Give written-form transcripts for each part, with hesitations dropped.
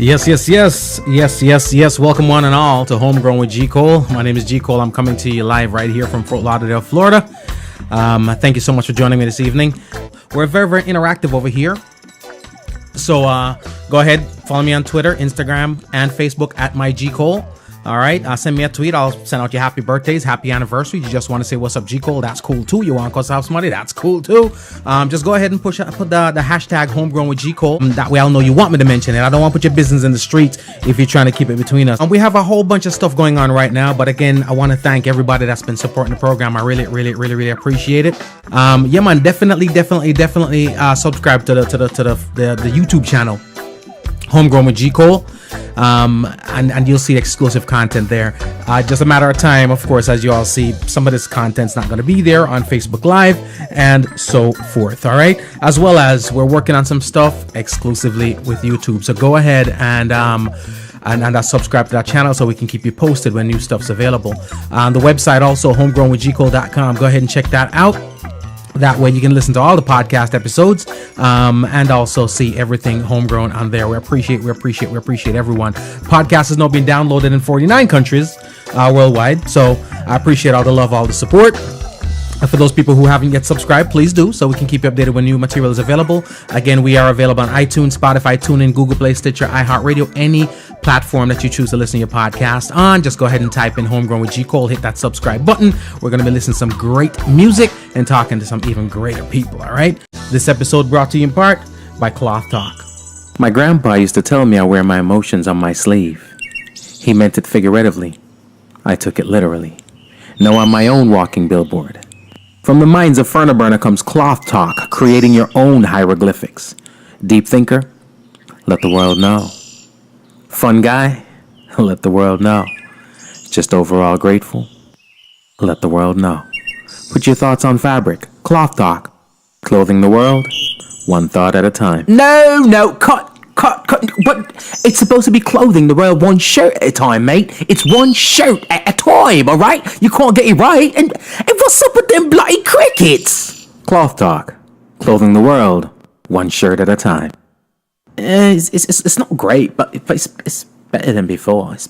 Yes. Welcome one and all to Homegrown with G Cole. My name is G Cole. I'm coming to you live right here from Fort Lauderdale, Florida. Thank you so much for joining me this evening. We're very, very interactive over here. So go ahead, follow me on Twitter, Instagram, and Facebook at my G Cole. All right, send me a tweet. I'll send out your happy birthdays, happy anniversary. You just want to say what's up, G Cole? That's cool too. You want to have some money? That's cool too. Just go ahead and put the hashtag Homegrown with G Cole. That way I'll know you want me to mention it. I don't want to put your business in the streets if you're trying to keep it between us. We have a whole bunch of stuff going on right now, but again, I want to thank everybody that's been supporting the program. I really appreciate it. Yeah, man, definitely subscribe to the YouTube channel, Homegrown with G Cole. And you'll see exclusive content there. Just a matter of time, of course, as you all see, some of this content's not going to be there on Facebook Live and so forth. All right, as well as we're working on some stuff exclusively with YouTube. So go ahead and subscribe to that channel so we can keep you posted when new stuff's available. On the website also, homegrownwithgcole.com. Go ahead and check that out. That way you can listen to all the podcast episodes and also see everything Homegrown on there. We appreciate everyone. Podcast is now being downloaded in 49 countries worldwide. So I appreciate all the love, all the support. For those people who haven't yet subscribed, please do so we can keep you updated when new material is available. Again, we are available on iTunes, Spotify, TuneIn, Google Play, Stitcher, iHeartRadio, any platform that you choose to listen to your podcast on. Just go ahead and type in Homegrown with G Cole, hit that subscribe button. We're going to be listening to some great music and talking to some even greater people, all right? This episode brought to you in part by Cloth Talk. My grandpa used to tell me I wear my emotions on my sleeve. He meant it figuratively. I took it literally. Now I'm my own walking billboard. From the minds of Fernaburner comes Cloth Talk, creating your own hieroglyphics. Deep thinker? Let the world know. Fun guy? Let the world know. Just overall grateful? Let the world know. Put your thoughts on fabric. Cloth Talk. Clothing the world, one thought at a time. No, cut. But it's supposed to be clothing the world one shirt at a time, mate. It's one shirt at a time, all right? You can't get it right. And what's up with them bloody crickets? Cloth Talk. Clothing the world, one shirt at a time. It's not great, but it's better than before. It's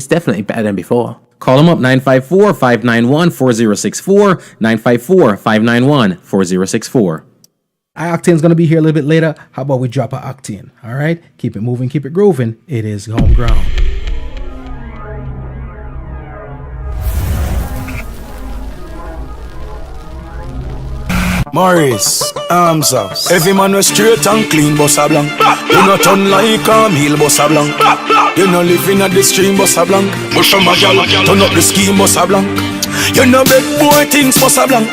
definitely better than before. Call them up, 954-591-4064, 954-591-4064. IOctane's going to be here a little bit later. How about we drop IOctane? All right? Keep it moving, keep it grooving. It is Homegrown. Morris, arms up. Every man was straight and clean, bossa blanc. You not turn like a meal, bossa blanc. You not living at the stream, bossa blanc. But from a gal, turn up the scheme, bossa blanc. You know big boy things, bossa blanc.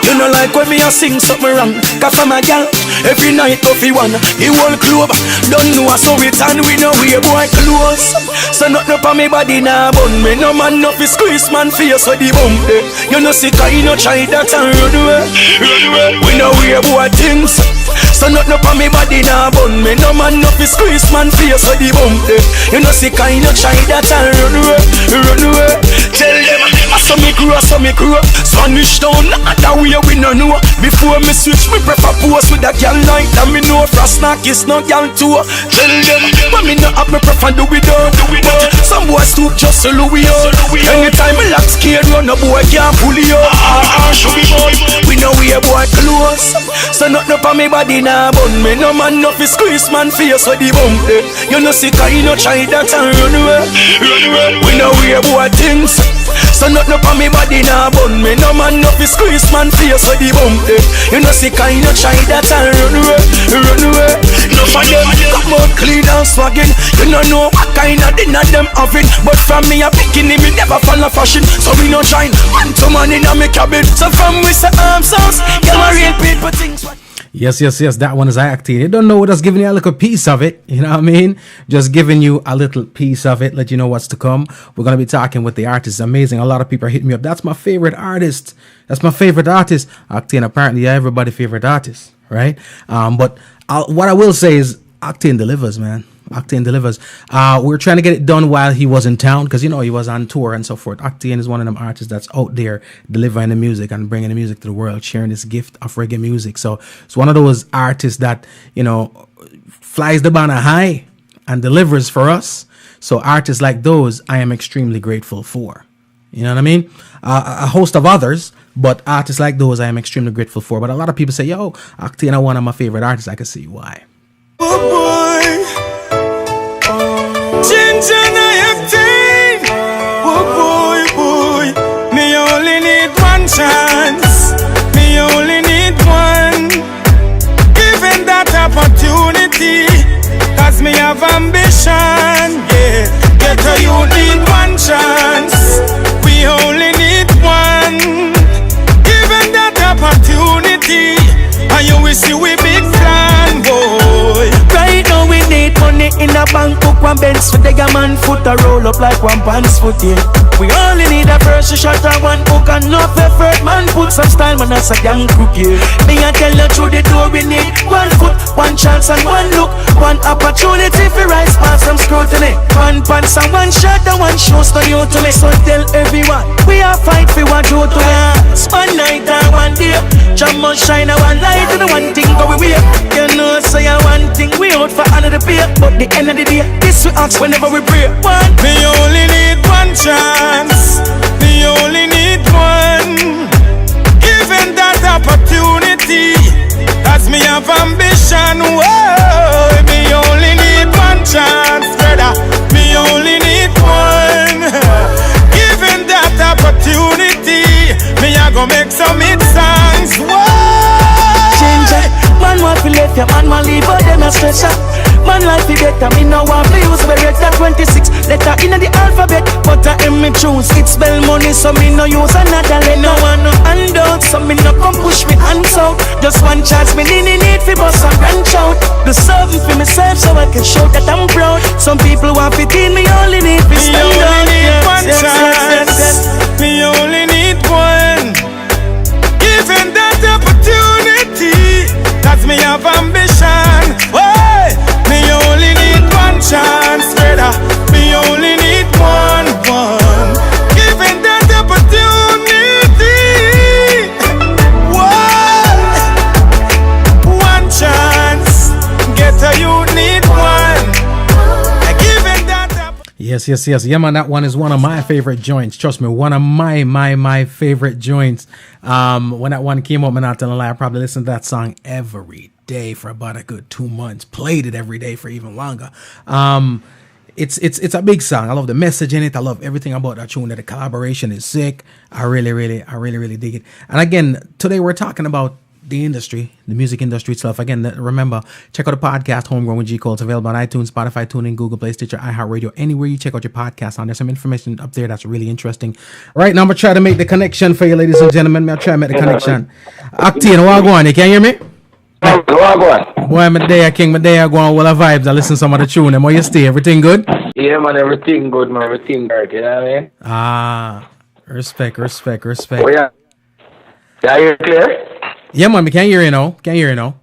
You know like when me a sing something wrong. Cause from a gal, every night coffee one. The whole club, don't know so it's and we know we a boy close. So nothing up on me body now, bun me. No man not be squeeze man face so the bump. You know sick I no try that and run away. We know we a boy things. So nothing up on me body now, bun me. No man not be squeeze man face so the bump. You know sick I no try that and run away. Tell them I saw me grow, Spanish town, that way we no know. Before me switch, me prefer pose with a gal like that. Me know frost knock is no gal too. Tell them, but me no have me prefer do it down. But some boy stoop just so Louis out. Anytime me lock scared run, a boy can't pull you up. Show me boy, we know we a boy close. So nothing up on me body now, bun me. No man not fi squeeze man face so the bump. You know sick I no try that and run away. We know we a boy things. So nothing up on me body now, bun me. No man not fi squeeze man face so the bump. You know sick I no try that and run away. No for them come out clean and swagging. You know what kind of dinner them having. But from me a bikini me never follow fashion. So we no shine man to man in a me cabin. So from we say arms house, you know real people things. Yes. That one is IOctane. You don't know, just giving you a little piece of it. You know what I mean? Just giving you a little piece of it. Let you know what's to come. We're going to be talking with the artist. Amazing. A lot of people are hitting me up. That's my favorite artist. IOctane, apparently, everybody's favorite artist. Right? But what I will say is IOctane delivers, man. IOctane delivers. We're trying to get it done while he was in town because, you know, he was on tour and so forth. IOctane is one of them artists that's out there delivering the music and bringing the music to the world, sharing this gift of reggae music. So it's one of those artists that, you know, flies the banner high and delivers for us. So artists like those, I am extremely grateful for. You know what I mean? A host of others, but artists like those, I am extremely grateful for. But a lot of people say, yo, Octane are one of my favorite artists. I can see why. Oh boy, Ginger I-Octane. Oh boy, me only need one chance. Me only need one. Given that opportunity, cause me have ambition. Yeah, get a you need one chance. We only need one. Given that opportunity, and you will see we big plan, boy. Right now we need money in a bank book, one Benz for the man foot a roll up like one pants foot, yeah. We only need a first shot and one hook and enough effort, man put some style, man that's a young crook, yeah. Me a tell you through the door we need one foot, one chance and one look, one opportunity for rise past some scrutiny. One pants and one shirt and one shoes to you to me. So tell everyone, we are fight for what you to us. One night and one day, jam must shine and one light and one thing go we way. You know say one thing we out for another pay, but the end of the day, this we ask whenever we pray. One, me only need one chance. Me only need one. Given that opportunity, cause me have ambition. Whoa, me only need one chance, brother. Me only need one. Given that opportunity, me a go make some hit songs. Whoa. Ginger, man want to let your man want leave but them a stress up. Man life be better, me no want to use beretta 26 letter in the alphabet, but I am me choose. It's spell money, so me no use another letter. No one no handout, so me no come push me hands out. Just one chance, me need for bust and branch out. Do something for myself so I can show that I'm proud. Some people want to in me only need for stand out. Me only need one yes, chance. yes. Me only need one. Given that opportunity, cause me have ambition. Why? Me only need one chance, brother. Me only need one. Given that opportunity, one chance. Get a you need one. Given that Yes. Yeah, man, that one is one of my favorite joints. Trust me, one of my favorite joints. When that one came up, man, not telling a lie, I probably listened to that song every day for about a good 2 months. Played it every day for even longer. It's a big song. I love the message in it. I love everything about that tune. The collaboration is sick. I really dig it. And again, today we're talking about the industry, the music industry itself. Again, remember, check out the podcast, Homegrown with G Cole. It's available on iTunes, Spotify, TuneIn, Google Play, Stitcher, iHeartRadio, anywhere you check out your podcast on. There's some information up there that's really interesting. Right now, I'm going to try to make the connection for you, ladies and gentlemen. I'll try to make the connection. Octane, what go on? You can hear me? Boy, my day, King, my day, I go on all the vibes. I listen to some of the tune. And where you stay? Everything good? Yeah, man, everything good, man. Everything good, you know what I mean? Ah, respect. Oh, yeah. Yeah, you clear? Yeah, man, we can't hear you now.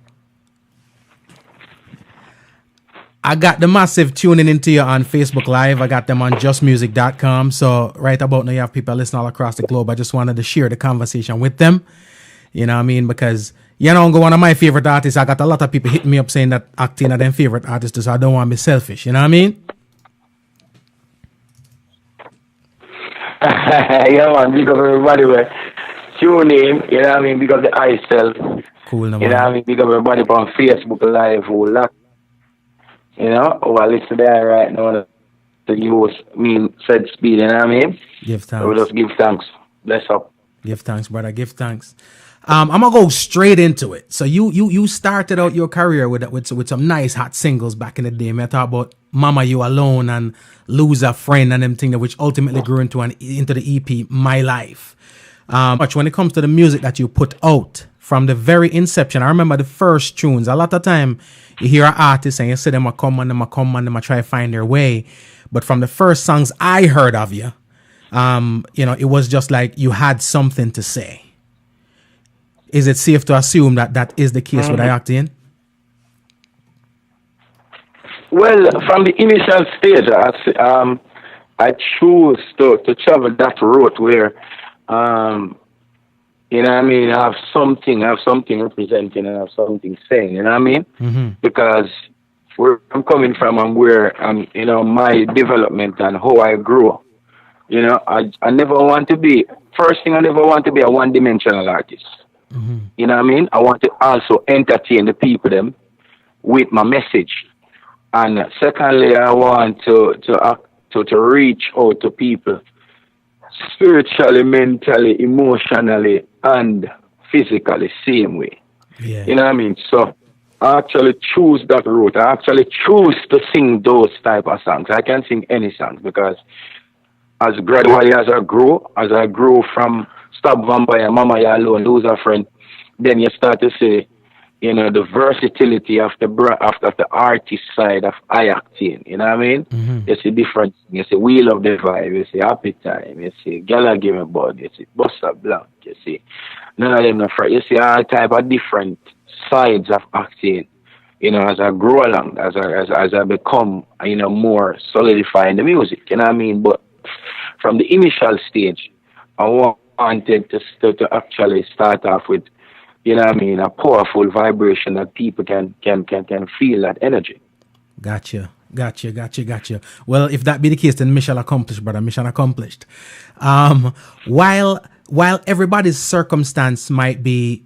I got the massive tuning into you on Facebook Live. I got them on justmusic.com. So right about now, you have people listening all across the globe. I just wanted to share the conversation with them. You know what I mean? Because, you know, one of my favorite artists, I got a lot of people hitting me up saying that Octane are their favorite artist, so I don't want to be selfish. You know what I mean? Yeah, man, because everybody will tune in, you know what I mean? Because the eye self. Cool, no, you know what I mean? Because everybody on Facebook Live who lock, you know, who are listening there right now to use said speed, you know what I mean? Give thanks. So we just give thanks. Bless up. Give thanks, brother. Give thanks. I'm gonna go straight into it. So you started out your career with some nice hot singles back in the day. I talk about Mama You Alone and Lose a Friend and them things, which ultimately grew into the EP My Life. But when it comes to the music that you put out from the very inception, I remember the first tunes. A lot of time you hear an artist and you see them a come and them a try to find their way. But from the first songs I heard of you, you know, it was just like you had something to say. Is it safe to assume that is the case with I-Octane? Well, from the initial stage, I choose to travel that route where, you know what I mean, I have something representing and I have something saying, you know what I mean? Mm-hmm. Because where I'm coming from and where my development and how I grow. I never want to be, first thing, I never want to be a one-dimensional artist. You know what I mean? I want to also entertain the people them with my message. And secondly, I want to reach out to people spiritually, mentally, emotionally, and physically, same way. Yeah. You know what I mean? So I actually choose that route. I actually choose to sing those type of songs. I can sing any songs because as gradually as I grow from Stop Vampire, Mama Ya Alone, Lose a Friend, then you start to say, the versatility of the artist side of IOctane. You know what I mean? You see different. You see Wheel of the Vibe. You see Happy Time. You see Gala Give Me Bud. You see Bossa Blanc. You see none of them. You see all type of different sides of Octane. As I grow along, as I become, more solidify in the music. You know what I mean? But from the initial stage, I wanted to actually start off with, a powerful vibration that people can feel that energy. Gotcha. Well, if that be the case, then mission accomplished, brother. Mission accomplished. While everybody's circumstance might be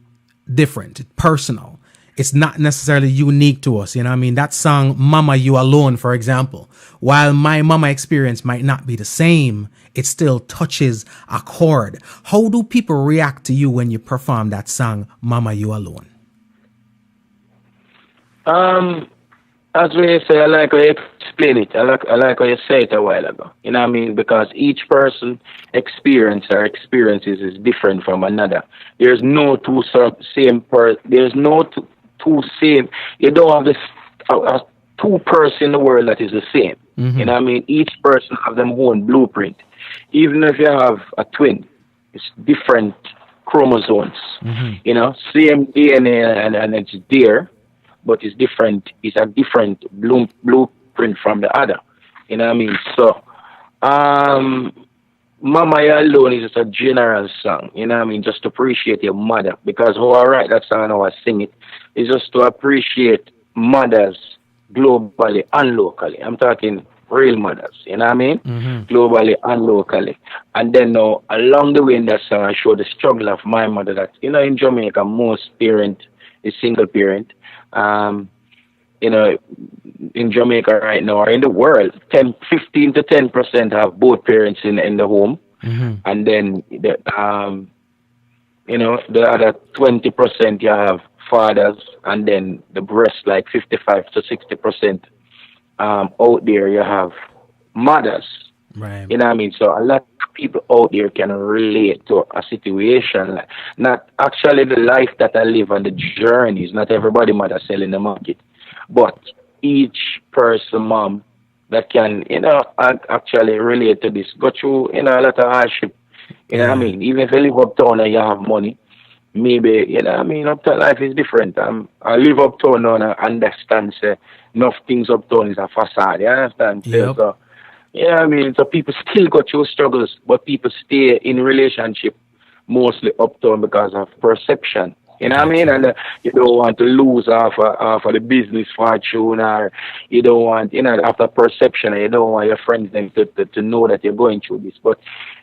different, personal, it's not necessarily unique to us. You know what I mean? That song, Mama You Alone, for example, while my mama experience might not be the same, it still touches a chord. How do people react to you when you perform that song, Mama You Alone? As we say, I like how you explain it. I like how you say it a while ago. You know what I mean? Because each person experiences is different from another. There's no two same person. There's no two same. You don't have this two person in the world that is the same. You know what I mean? Each person have their own blueprint. Even if you have a twin, it's different chromosomes. Same DNA and it's there, but it's different. It's a different blueprint from the other. You know what I mean? So, Mama Ya Alone is just a general song. You know what I mean? Just to appreciate your mother. Because how I write that song and how I sing it is just to appreciate mothers globally and locally. I'm talking real mothers, you know what I mean? Globally and locally. And then now, along the way in that song, I show the struggle of my mother that, in Jamaica, most parent is single parent. In Jamaica right now, or in the world, 15 to 10% have both parents in the home. And then, the other 20% you have fathers, and then the rest, like 55 to 60%, out there you have mothers. Right. You know what I mean? So a lot of people out there can relate to a situation, not actually the life that I live and the journeys. Not everybody mother sell in the market, but each person, mom, that can, actually relate to this, go through, a lot of hardship. You know what I mean? Even if you live uptown and you have money, maybe, uptown life is different. I live uptown now and I understand, enough things uptown is a facade, you understand? Yep. So, so people still go through struggles, but people stay in relationship mostly uptown because of perception. You know what I mean? And you don't want to lose half of the business fortune, or you don't want, after perception, you don't want your friends then to know that you're going through this. But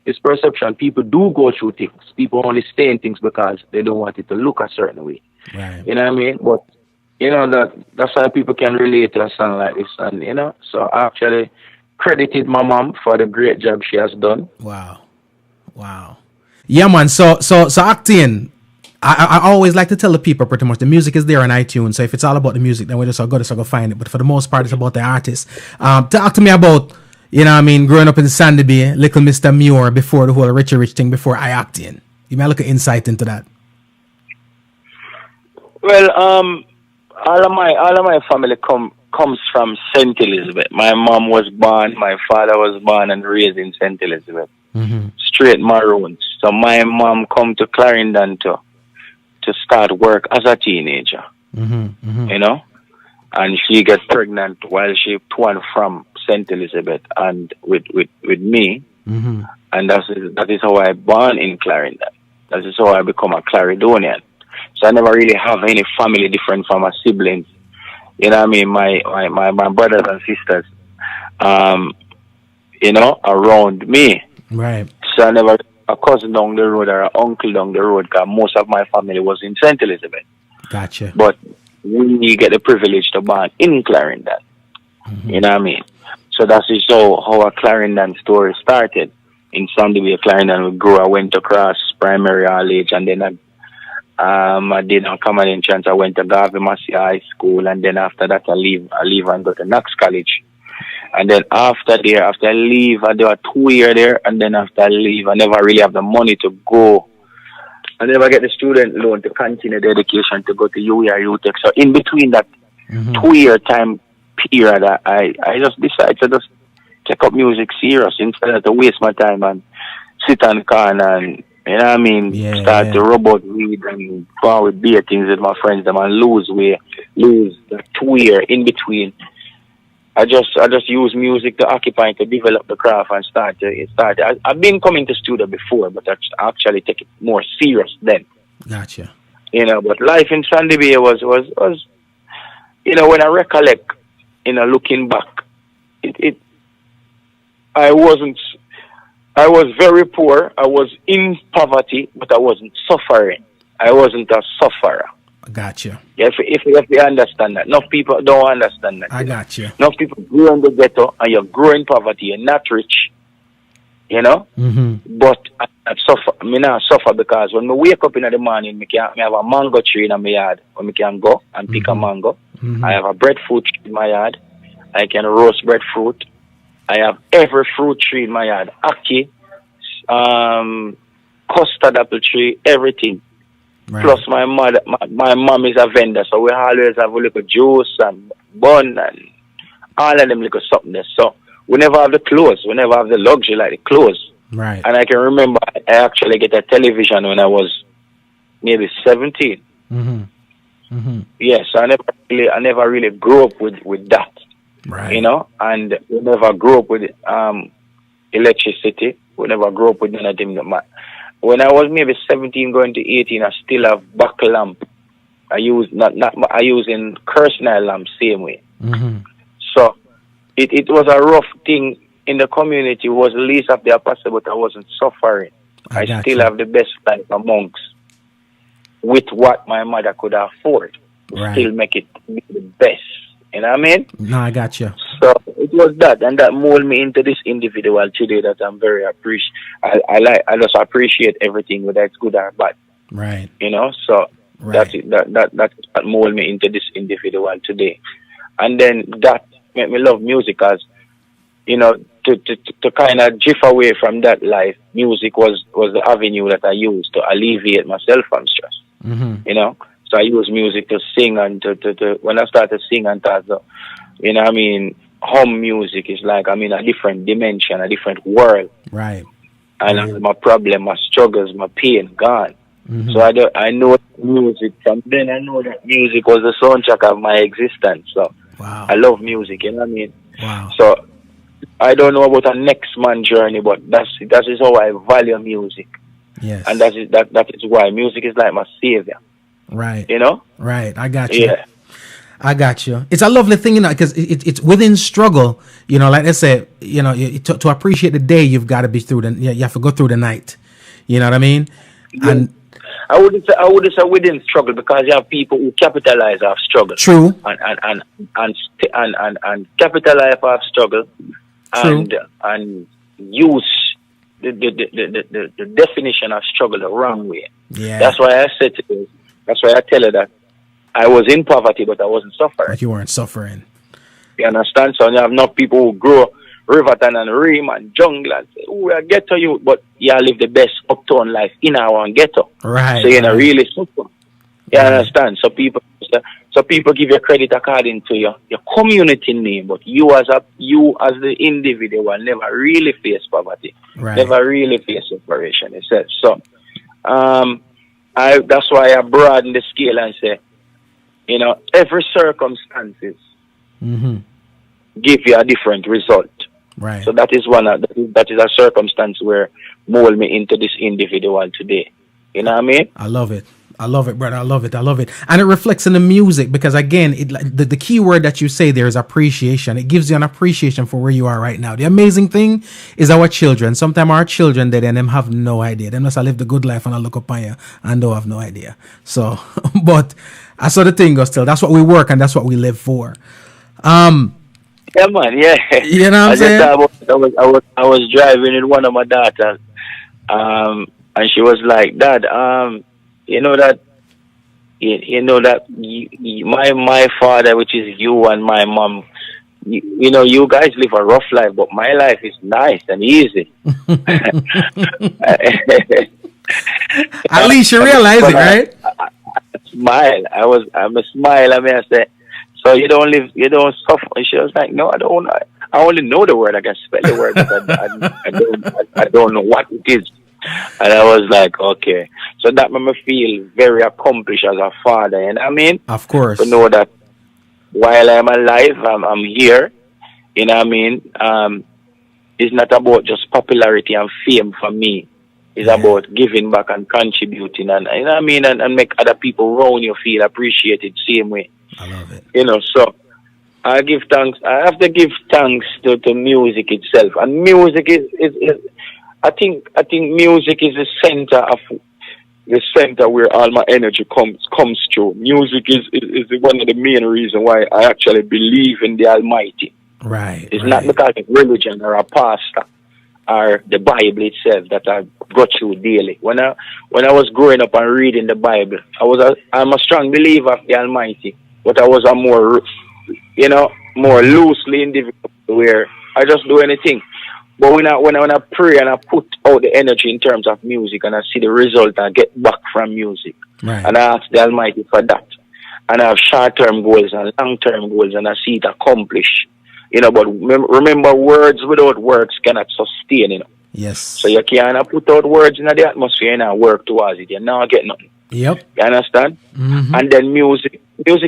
it's perception. People do go through things. People only stay in things because they don't want it to look a certain way. Right. You know what I mean? But, that's why people can relate to a song like this. And, so I actually credited my mom for the great job she has done. Wow. Yeah, man. So Octane, I always like to tell the people pretty much the music is there on iTunes. So if it's all about the music, then we just go find it. But for the most part, it's about the artist. Talk to me about, growing up in Sandy Bay, Little Mr. Muir, before the whole Richie Rich thing, before IOctane. You may look at insight into that. Well, all of my family comes from St. Elizabeth. My mom was born, my father was born and raised in St. Elizabeth. Straight Maroons. So my mom come to Clarendon to start work as a teenager, and she got pregnant while she torn from St. Elizabeth and with me, and that is how I born in Clarendon. That is how I become a Clarendonian. So I never really have any family different from my siblings. you know what I mean, my brothers and sisters, you know, around me. Right. So I never a cousin down the road or an uncle down the road, because most of my family was in St. Elizabeth. Gotcha. But we get the privilege to born in Clarendon. You know what I mean? So that's just how a Clarendon story started. In Sunday Bay, Clarendon, we grew. I went across primary all age, and then I did a common chance. I went to Garvey Massey High School, and then after that I leave and go to Knox College. And then after I leave, I do a 2 year there, and then after I leave, I never really have the money to go. I never get the student loan to continue the education to go to UE or UTech. So in between that 2 year time period, I just decided to just take up music serious instead of to waste my time and sit on the corner and, you know what I mean, start to rub out weed and go out with beer things with my friends them and lose the 2 year in between. I just use music to occupy, to develop the craft and start. I've been coming to studio before, but I actually take it more serious then. Gotcha. You know, but life in Sandy Bay was you know, when I recollect, you know, looking back, I was very poor. I was in poverty, but I wasn't suffering. I wasn't a sufferer. Gotcha. If you understand that. Enough people don't understand that. I got you. Enough people grow in the ghetto and you grow in poverty. You're not rich, you know? But I suffer. I mean, I suffer because when I wake up in the morning, I have a mango tree in my yard where I can go and pick a mango. I have a breadfruit tree in my yard. I can roast breadfruit. I have every fruit tree in my yard. Aki, custard apple tree, everything. Right. Plus my mom is a vendor, so we always have a little juice and bun and all of them little something there. So we never have the clothes. We never have the luxury like the clothes. Right. And I can remember I actually get a television when I was maybe 17. Yes, I never really grew up with that. Right. You know, and we never grew up with electricity. We never grew up with none of them. When I was maybe 17 going to 18, I still have buckle lamp. I use in Kersnile lamp same way. So it was a rough thing in the community. It was the least of the apostle, but I wasn't suffering. I still have the best life amongst with what my mother could afford. Still make it be the best. You know what I mean? No, I got you. So it was that, and that molded me into this individual today that I'm very appreciate. I just appreciate everything, whether it's good or bad. Right. You know, so that molded me into this individual today, and then that made me love music, as you know, to kind of drift away from that life. Music was the avenue that I used to alleviate myself from stress. You know. So I use music to sing, and to when I start to sing and talk, you know what I mean, home music is like I'm in a different dimension, a different world. Right. And my problem, my struggles, my pain gone. So I know music. From then I know that music was the soundtrack of my existence. So I love music, you know what I mean? Wow. So I don't know about a next man journey, but that is how I value music. Yes. And that is why music is like my savior. Right. You know? Right. I got you. Yeah. I got you. It's a lovely thing, you know, because it's within struggle, you know, like I said, you know, to appreciate the day, you've got to be through you have to go through the night. You know what I mean? Yeah. And I wouldn't say within struggle, because you have people who capitalize off struggle. True. And capitalize off struggle. True. And use the definition of struggle the wrong way. Yeah. That's why I said to you. That's why I tell her that I was in poverty, but I wasn't suffering. But you weren't suffering. You understand? So you have enough people who grow Riverton and Ream and Jungle and say, oh, I get to you, but you live the best uptown life in our own ghetto. Right. So you're not really suffer. You understand? So people give you credit according to your community name, but you as the individual never really face poverty. Right. Never really face separation. It says so. That's why I broaden the scale and say, you know, every circumstances give you a different result. Right. So that is that is a circumstance where mold me into this individual today. You know what I mean? I love it. I love it, brother. I love it. I love it. And it reflects in the music because, again, the key word that you say there is appreciation. It gives you an appreciation for where you are right now. The amazing thing is our children. Sometimes our children, they them have no idea. They must have lived a good life and I look up on you and don't have no idea. So, but I saw the thing goes still. That's what we work and that's what we live for. Yeah, man. Yeah. You know what I'm saying? I was driving with one of my daughters, and she was like, "Dad, you know that my father, which is you, and my mom, you know, you guys live a rough life, but my life is nice and easy." At least you realize it, right? I smile. I'm a smile. I mean, I said, "So you don't suffer?" And she was like, "No, I don't. I only know the word. I can spell the word, but I don't know what it is." And I was like, okay. So that made me feel very accomplished as a father. And I mean, of course, to know that while I'm alive, I'm here. You know what I mean? It's not about just popularity and fame for me. It's about giving back and contributing, and you know what I mean, and make other people around you feel appreciated same way. I love it. You know, so I give thanks. I have to give thanks to music itself, and music is I think music is the center where all my energy comes through. Music is one of the main reasons why I actually believe in the Almighty. Right. It's not because of religion or a pastor or the Bible itself that I go through daily. When I was growing up and reading the Bible, I'm a strong believer of the Almighty, but I was a more loosely individual where I just do anything. But when I pray and I put out the energy in terms of music and I see the result I get back from music, and I ask the Almighty for that, and I have short-term goals and long-term goals and I see it accomplished. You know, but remember, words without works cannot sustain, you know. Yes. So you can't put out words in the atmosphere and not work towards it. You now get nothing. Yep. You understand? Mm-hmm. And then music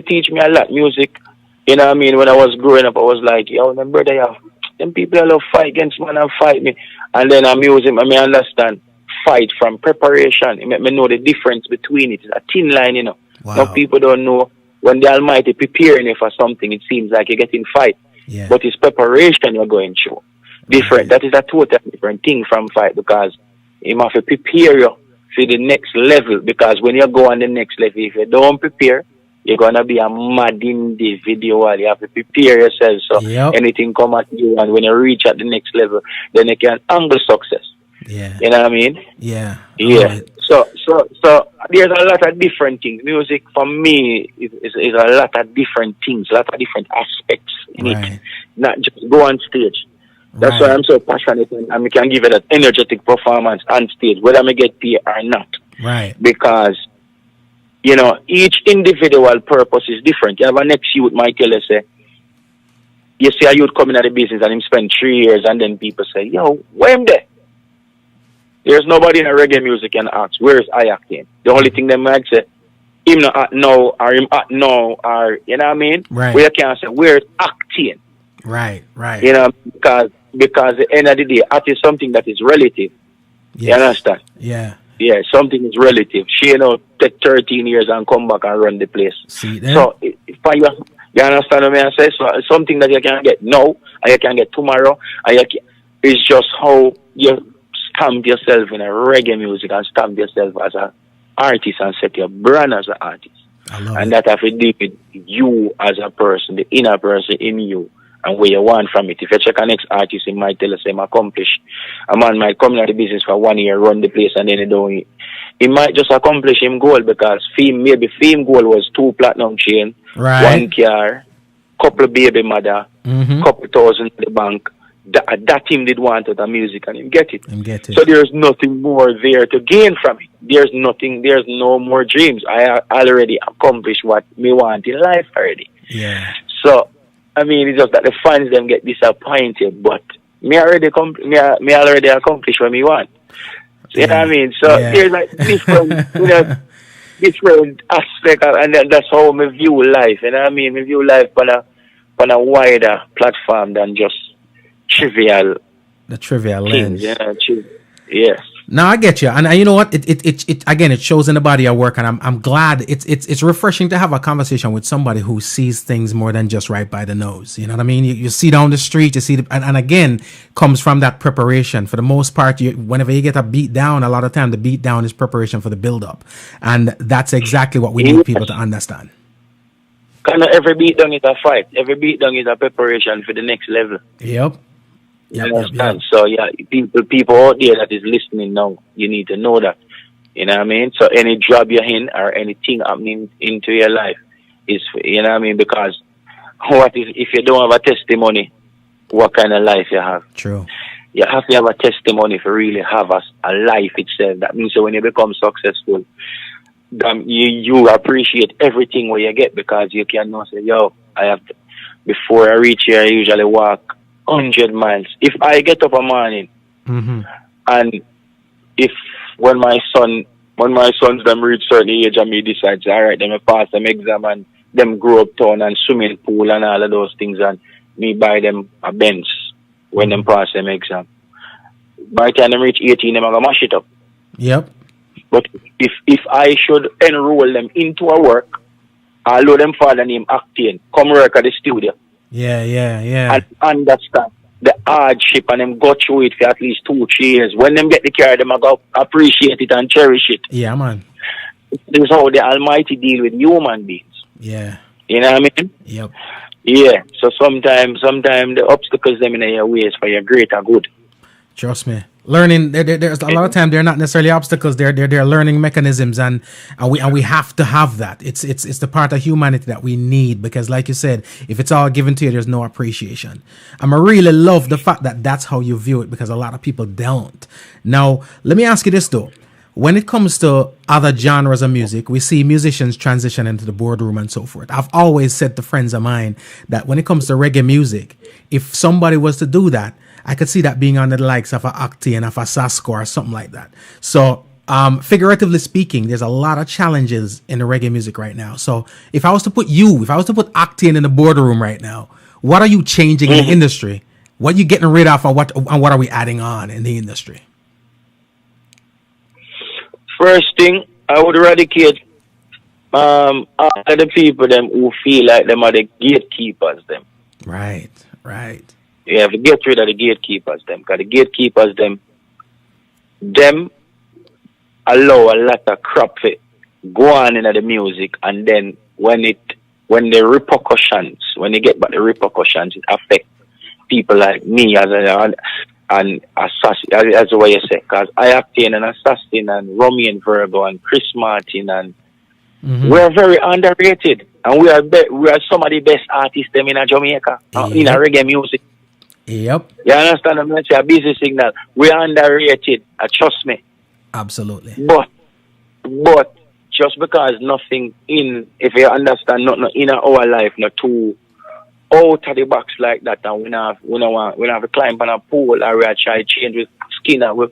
teach me a lot. Music, you know what I mean? When I was growing up, I was like, yo, my brother, them people love fight against man and fight me. And then music, I mean, understand fight from preparation. It make me know the difference between it. It's a thin line, you know. Wow. Some people don't know when the Almighty preparing you for something, it seems like you're getting fight. Yeah. But it's preparation you're going through. Different. That is a totally different thing from fight, because you have to prepare you for the next level. Because when you go on the next level, if you don't prepare, you're gonna be a mad individual. You have to prepare yourself so anything come at you, and when you reach at the next level, then you can angle success. Yeah. You know what I mean? Yeah. Yeah. So there's a lot of different things. Music for me is a lot of different things, a lot of different aspects in it. Not just go on stage. That's why I'm so passionate, and I can give it an energetic performance on stage, whether I get paid or not. Right. Because, you know, each individual purpose is different. You have a next youth might tell you, say, you see a youth coming out of the business and him spend 3 years, and then people say, yo, where am there? There's nobody in a reggae music can ask, where is I-Octane? The only thing they might say, him not at now, or him at now, or, you know what I mean? Right. Where you can say, where's Octane? Right. You know, because at the end of the day, art is something that is relative. Yes. You understand? Yeah. Yeah, something is relative. She, you know, take 13 years and come back and run the place. See that? So, you understand what I say? So, it's something that you can get now, and you can get tomorrow, and it's just how you stamp yourself in a reggae music and stamp yourself as an artist and set your brand as an artist. And that have to do with you as a person, the inner person in you, and where you want from it. If you check an ex-artist, he might tell us him accomplished. A man might come into the business for 1 year, run the place, and then he might just accomplish him goal, because fame goal was 2 platinum chain, 1 car, couple of baby mother, couple thousand in the bank. That him did want out of music, and him get it. So there's nothing more there to gain from it. There's no more dreams. I already accomplished what me want in life already. Yeah. So, I mean, it's just that the fans them get disappointed, but me already accomplished what me want. So, you know what I mean? So there's like different, different aspect, and that's how me view life. You know what I mean? Me view life on a wider platform than just trivial lens. things. You know, yes. No, I get you, and you know what? It again, it shows in the body of work, and I'm glad it's refreshing to have a conversation with somebody who sees things more than just right by the nose. You know what I mean? You see down the street, you see, and again, comes from that preparation. For the most part, whenever you get a beat down, a lot of time the beat down is preparation for the build up, and that's exactly what we need people to understand. Kind of every beat down is a fight. Every beat down is a preparation for the next level. Yep. You understand? So yeah, people out there that is listening now, you need to know that. You know what I mean? So any job you're in or anything happening into your life is, you know what I mean? Because what is, if you don't have a testimony, what kind of life you have? True. You have to have a testimony to really have a life itself. That means that when you become successful, you appreciate everything what you get, because you can now say, yo, before I reach here, I usually walk 100 miles. If I get up a morning, and if when my sons them reach certain age and me decides, all right, then I pass them exam and them grow up town and swimming pool and all of those things, and me buy them a Benz when them pass them exam. By the time them reach 18, them are gonna mash it up. Yep. But if I should enroll them into a work, although them father name IOctane, come work at the studio. Yeah. And understand the hardship and them go through it for at least 2-3 years. When them get the car, them are go appreciate it and cherish it. Yeah, man. This is how the Almighty deal with human beings. Yeah. You know what I mean? Yep. Yeah. So sometimes the obstacles them in your ways for your greater good. Trust me. Learning, there's a lot of time they're not necessarily obstacles. They're learning mechanisms, and we have to have that. It's the part of humanity that we need, because, like you said, if it's all given to you, there's no appreciation. And I really love the fact that that's how you view it, because a lot of people don't. Now, let me ask you this though: when it comes to other genres of music, we see musicians transition into the boardroom and so forth. I've always said to friends of mine that when it comes to reggae music, if somebody was to do that, I could see that being on the likes of a IOctane, of a Sasko, or something like that. So, figuratively speaking, there's a lot of challenges in the reggae music right now. So, if I was to put IOctane in the boardroom right now, what are you changing in the industry? What are you getting rid of, and what are we adding on in the industry? First thing, I would eradicate all the people them who feel like them are the gatekeepers them. Right. You have to get rid of the gatekeepers them, because the gatekeepers them allow a lot of crap to go on in the music, and then when you get back the repercussions, it affects people like me as the way you say, because IOctane and Assassin and Romy and Virgo and Chris Martin and we're very underrated, and we are some of the best artists them in Jamaica in reggae music. Yep. You understand? I'm not saying a busy signal. We are underrated. Trust me. Absolutely. But just because nothing if you understand, not in our life, not too out of the box like that, and we have to climb on a pole, or we are try change with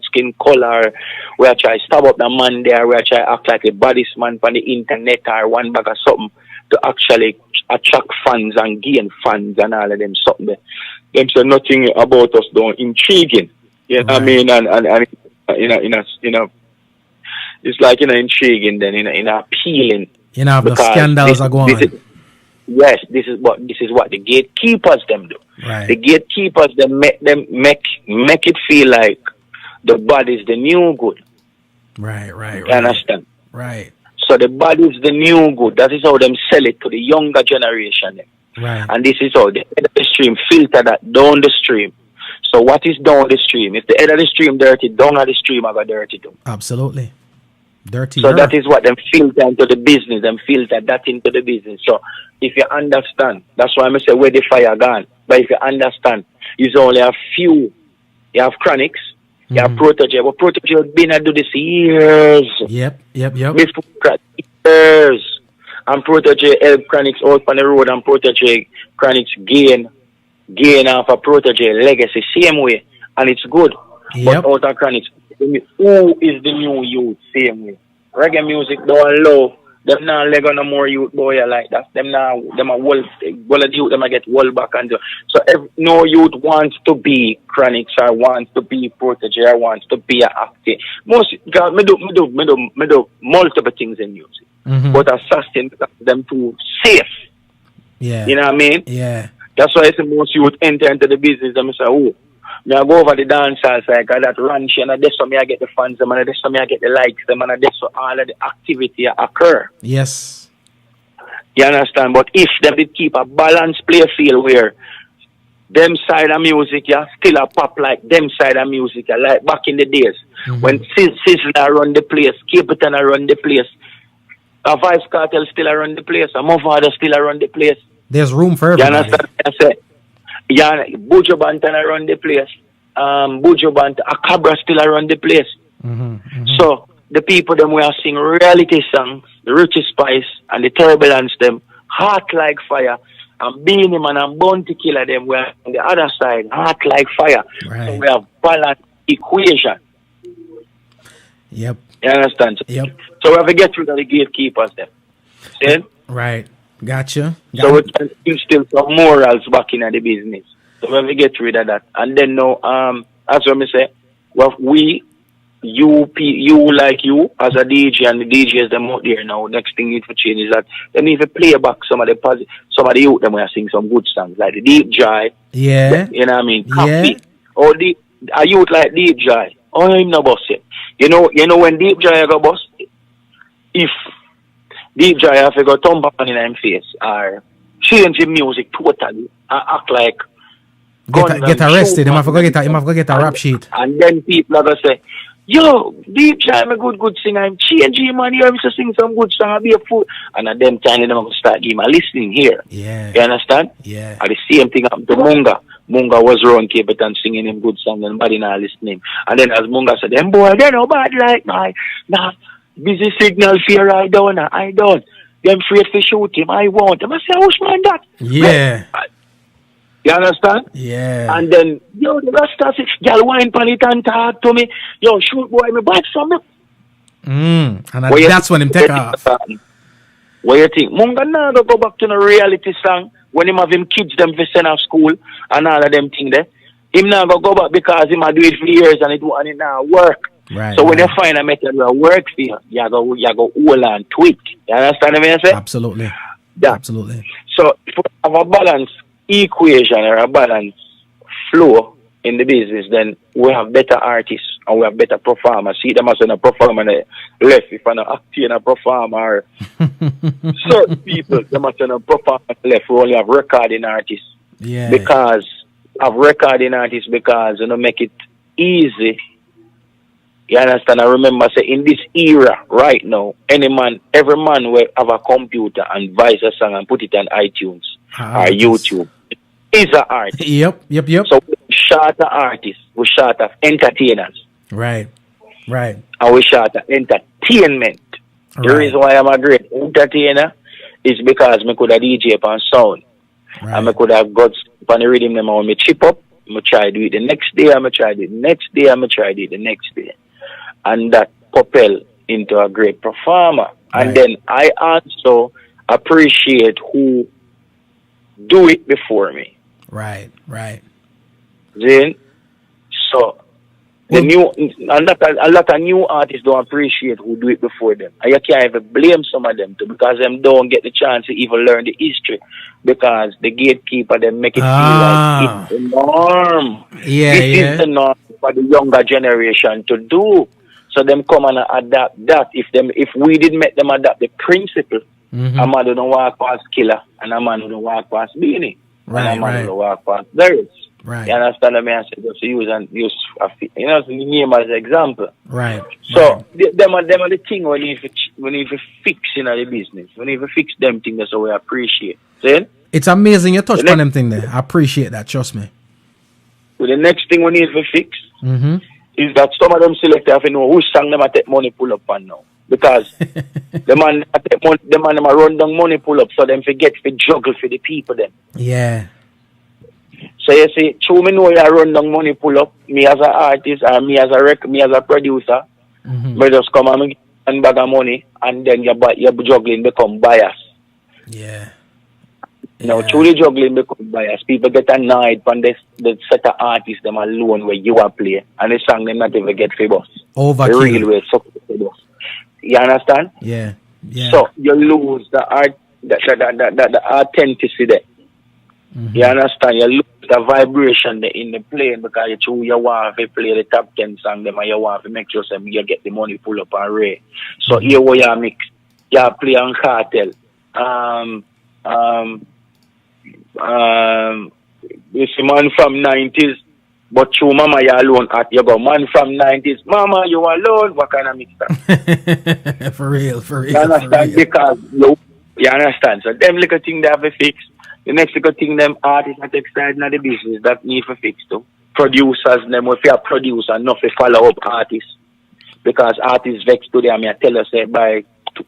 skin color, we are try stab up the man there, we are try act like a baddest man on the internet or one bag of something to actually attract fans and gain fans and all of them something. Them say nothing about us don't intriguing. You know what I mean? And it's like intriguing, then appealing. The scandals are going. Yes, this is what the gatekeepers them do. Right. The gatekeepers make it feel like the bad is the new good. Right. You understand? Right. So the bad is the new good. That is how them sell it to the younger generation. Right. And this is how the head of the stream filter that down the stream. So what is down the stream? If the head of the stream dirty, down of the stream I got dirty too. Absolutely. Dirty. So that is what them filter into the business. Them filter that into the business. So if you understand, that's why I say where the fire gone. But if you understand, it's only a few. You have chronics, you have protege. But protege has been do this years. Yep. Before years. And protege help chronics out on the road, and protege chronics gain off a protege legacy same way, and it's good. Yep. But out of chronics, who is the new youth same way? Reggae music don't allow Them now leg on a more youth boy like that. Them now, them a wall of the youth, them a get wall back and so no youth wants to be chronic or wants to be protege or wants to be a active. Most, because me do multiple things in music. But assassin them too safe. Yeah. You know what I mean? Yeah. That's why it's the most youth enter into the business and say, oh, me I go over the dance hall like that ranch and that's where me I get the fans them and that's where me I get the likes them and that's where all of the activity occur. Yes. You understand? But if they did keep a balanced play field where them side of music still a pop like them side of music like back in the days when Sizzler run the place, Capitan run the place, a Vice Cartel still run the place, a Mofada still run the place. There's room for everybody. You understand what I say? Yeah, Bujo Bantan run the place. Bujo Bantan, Akabra still run the place. So the people them we are sing reality songs, the Richie Spice and the Turbulence them, Heart Like Fire, and Beanie Man and Bounty Killer them we are on the other side, Heart Like Fire. Right. So we have balanced equation. Yep. You understand? Yep. So we have to get rid of the gatekeepers them. See? Right. Gotcha. So we can instill some morals back in the business. So when we get rid of that, and then now, as I say, well, you like you as a DJ and the DJs them out there now. Next thing you need to change is that they need to play back some of the youth them will sing some good songs like the Deep Joy. Yeah. You know what I mean? Yeah. Happy. Or a youth like Deep Joy. Oh, him no boss it. You know when Deep Joy go boss, if Deep Joy have to go thump on in him face or change the music totally and act like get arrested. Him have to go get a rap sheet. And then people are gonna say, yo, Deep Joy, I'm a good singer. I'm changing man. You to sing some good song. I'll be a fool. And at them time, they're going to start giving a listening here. Yeah. You understand? Yeah. And the same thing happened to Munga. Munga was around Cape Town singing him good songs and nobody not listening. And then as Munga said, them boy, they no bad like my. Nah, busy signal fear I don't. Them afraid to shoot him. I won't. I say, who's man that? Yeah. You understand? Yeah. And then, yo, the Rasta six girl wine pan it and talk to me. Yo, shoot boy, me bad from me. And that's when him take off. What you think? Munga now go back to the reality song when him have him kids them for send off school and all of them thing there. Him now go back because him a do it for years and it now work. Right. So when you find a method that work for you, you go hold and tweak. You understand what I say? Absolutely. Yeah. Absolutely. So if we have a balance equation or a balance flow in the business, then we have better artists and we have better performers. See them as a performer left, if I'm not acting a performer, certain people, them as a performer left, we only have recording artists. Yeah. Because of recording artists, because make it easy. You understand? I remember say in this era right now, every man will have a computer and voice a song and put it on iTunes or YouTube. Is an artist. Yep. So we short of artists, we short of entertainers. Right. And we short of entertainment. Right. The reason why I'm a great entertainer is because I could have DJ upon sound. Right. And I could have got upon the rhythm them when me chip up, I try to do it the next day, I try to do it the next day, I try to do it the next day. And that propel into a great performer. Right. And then I also appreciate who do it before me. Right. Then, so a lot of new artists don't appreciate who do it before them. And you can't even blame some of them too because them don't get the chance to even learn the history because the gatekeeper them make it feel like it's the norm. Yeah, this is the norm for the younger generation to do. So them come and adapt that. If we didn't make them adapt the principle, a man don't walk past Killer and a man don't walk past Beanie. Right, and a man don't walk past Darius. Right. You understand what I say? Just use name as an example. Right. So them are the thing when you fix in the business. When you fix them things, that's what we appreciate. See? It's amazing you touch on them thing there. I appreciate that, trust me. Well, the next thing we need to fix is that some of them selectors have to know whose song them take money pull up on now. Because the man run down money pull up so them forget to juggle for the people them. Yeah. So you see, true me know you run down money pull up, me as an artist or me as a producer, but just come and one bag of money, and then your juggling become bias. Yeah. Now, truly juggling become bias. People get annoyed when the set of artists them alone where you are playing, and the song them not even get famous. Overkill. The real way, so famous. You understand? Yeah. Yeah. So you lose the authenticity there. You understand? You lose the vibration there in the playing because you want to play the top 10 song them and you want to make sure you get the money pull up and Ray. So here where you mix, you play on cartel. You see man from 90s, but you mama you alone at you go man from 90s, mama you alone, what kind of mix that? For real. You understand? Because you understand. So them little thing they have to fix. The next little thing them artists that take side in the business that need to fix too. Producers them if you are producer not to follow up artists. Because artists vex today I tell us by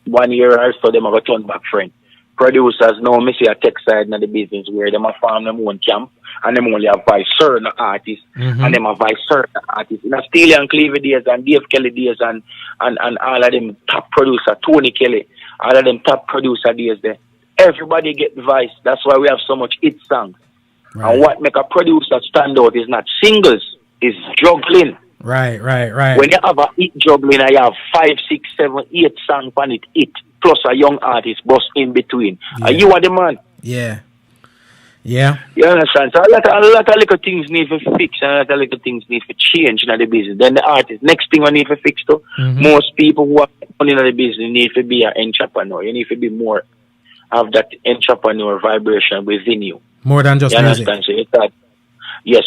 1 year or so them have a turn back friend. Producers now me see a tech side in the business where them a farm them own camp and them only have vice certain artists and them have vice certain artists. In a Steely and Cleavy days and Dave Kelly days and all of them top producer, Tony Kelly, all of them top producer days there. Everybody get vice. That's why we have so much hit songs. Right. And what make a producer stand out is not singles, is juggling. Right. When you have a hit juggling and you have 5, 6, 7, 8 songs on it, plus a young artist bust in between. Yeah. And you are the man. Yeah. You understand? So a lot of little things need to fix and a lot of little things need to change in the business. Then the artist, next thing I need to fix too, most people who are in the business need to be an entrepreneur. You need to be more of that entrepreneur vibration within you. More than just music. Understand? So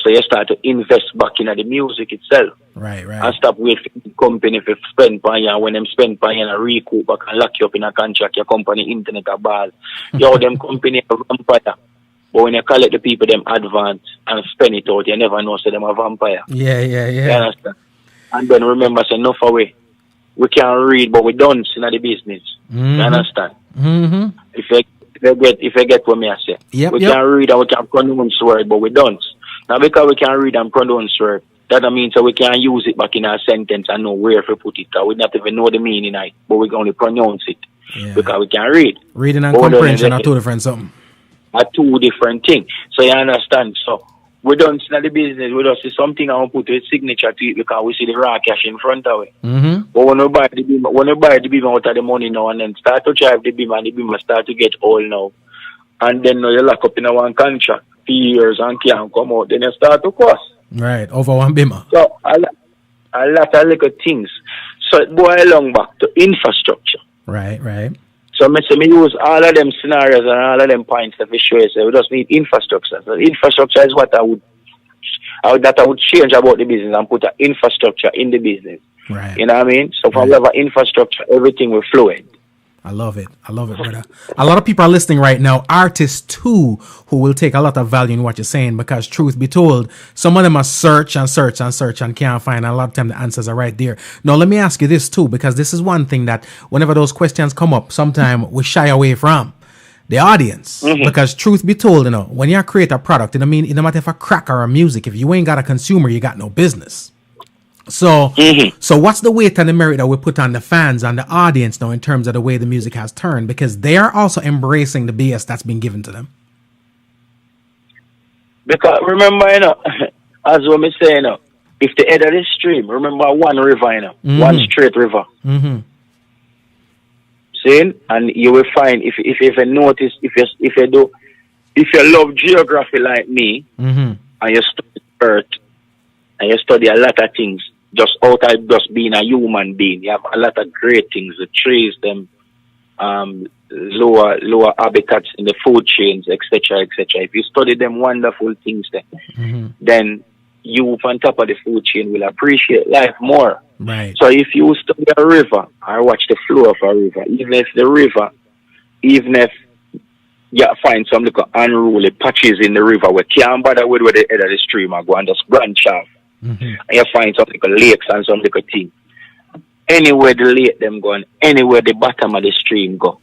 you start to invest back in the music itself. Right. And stop waiting for the company to spend on you. When them spend on you and recoup back and lock you up in a contract, your company internet a ball. Them company a vampire. But when you collect the people them advance and spend it out, you never know them a vampire. Yeah. You understand? And then remember, say enough away. We can read, but we don't in the business. You understand? If you get what me I say. We can read and we can pronounce word, but we don't. Now because we can read and pronounce word, that means that we can use it back in our sentence and know where to put it. We not even know the meaning of it, but we can only pronounce it because we can read. Reading and comprehension are two different something. Are two different things. So you understand? So we don't see the business, we just see something and we put a signature to it because we see the raw cash in front of it. But when we buy the beam out of the money now and then start to drive the beam and the beam start to get old now. And then you lock up in a one contract, 3 years and can't come out, then you start to cost. Right, over one beamer. So a lot of little things. So it boils along back to infrastructure. Right. So me use all of them scenarios and all of them points to show you. So we just need infrastructure. So infrastructure is what I would change about the business and put an infrastructure in the business. Right. You know what I mean? So if we have an infrastructure, everything will flow in. I love it, brother. A lot of people are listening right now, artists too, who will take a lot of value in what you're saying because truth be told, some of them are search and can't find. And a lot of time the answers are right there. Now, let me ask you this too, because this is one thing that whenever those questions come up, sometimes we shy away from the audience. Because truth be told, when you create a product, it no matter if a crack or a music, if you ain't got a consumer, you got no business. So what's the weight and the merit that we put on the fans and the audience now in terms of the way the music has turned? Because they are also embracing the BS that's been given to them. Because remember, as what me say, if the head of the stream, remember one river, one straight river. See? And you will find if you notice, if you love geography like me, and you study Earth, and you study a lot of things, just out of just being a human being. You have a lot of great things, the trees, them lower habitats in the food chains, etc., etc. If you study them wonderful things then you on top of the food chain will appreciate life more. Right. So if you study a river or watch the flow of a river, even if you find some little unruly patches in the river where can't bother with where the head of the stream are going, just branch off. And you find some little lakes and some little thing. Anywhere the lake them going, anywhere the bottom of the stream go.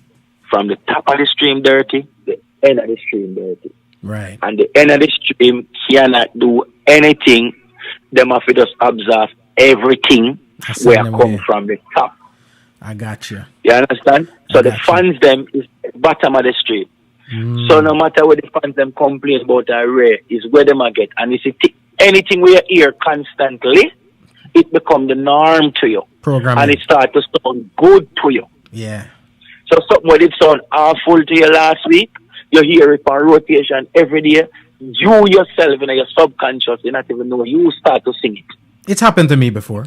From the top of the stream dirty, the end of the stream dirty. Right. And the end of the stream cannot do anything. Them have to just observe everything where come from the top. I got you. You understand? So the got you. fans them is bottom of the street. So no matter what the fans them complain about a rare is where them a get. And if anything we hear constantly, it become the norm to you. Programming. And it start to sound good to you. Yeah. So something where it sound awful to you last week, you hear it on rotation every day. You yourself in your subconscious, you not even know, you start to sing it. It's happened to me before.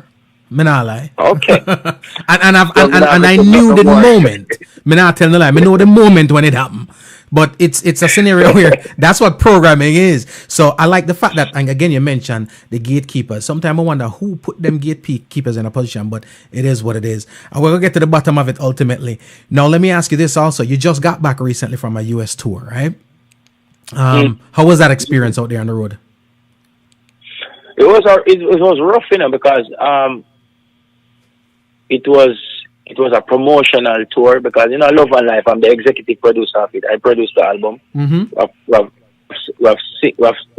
Me not lie. Okay. and I knew the moment. Me not tell no lie. Me know the moment when it happened. But it's a scenario where that's what programming is. So I like the fact that, and again, you mentioned the gatekeepers. Sometimes I wonder who put them gatekeepers in a position, but it is what it is. And we're going to get to the bottom of it ultimately. Now, let me ask you this also. You just got back recently from a U.S. tour, right? How was that experience out there on the road? It was rough, because it was a promotional tour because Love and Life, I'm the executive producer of it. I produced the album. We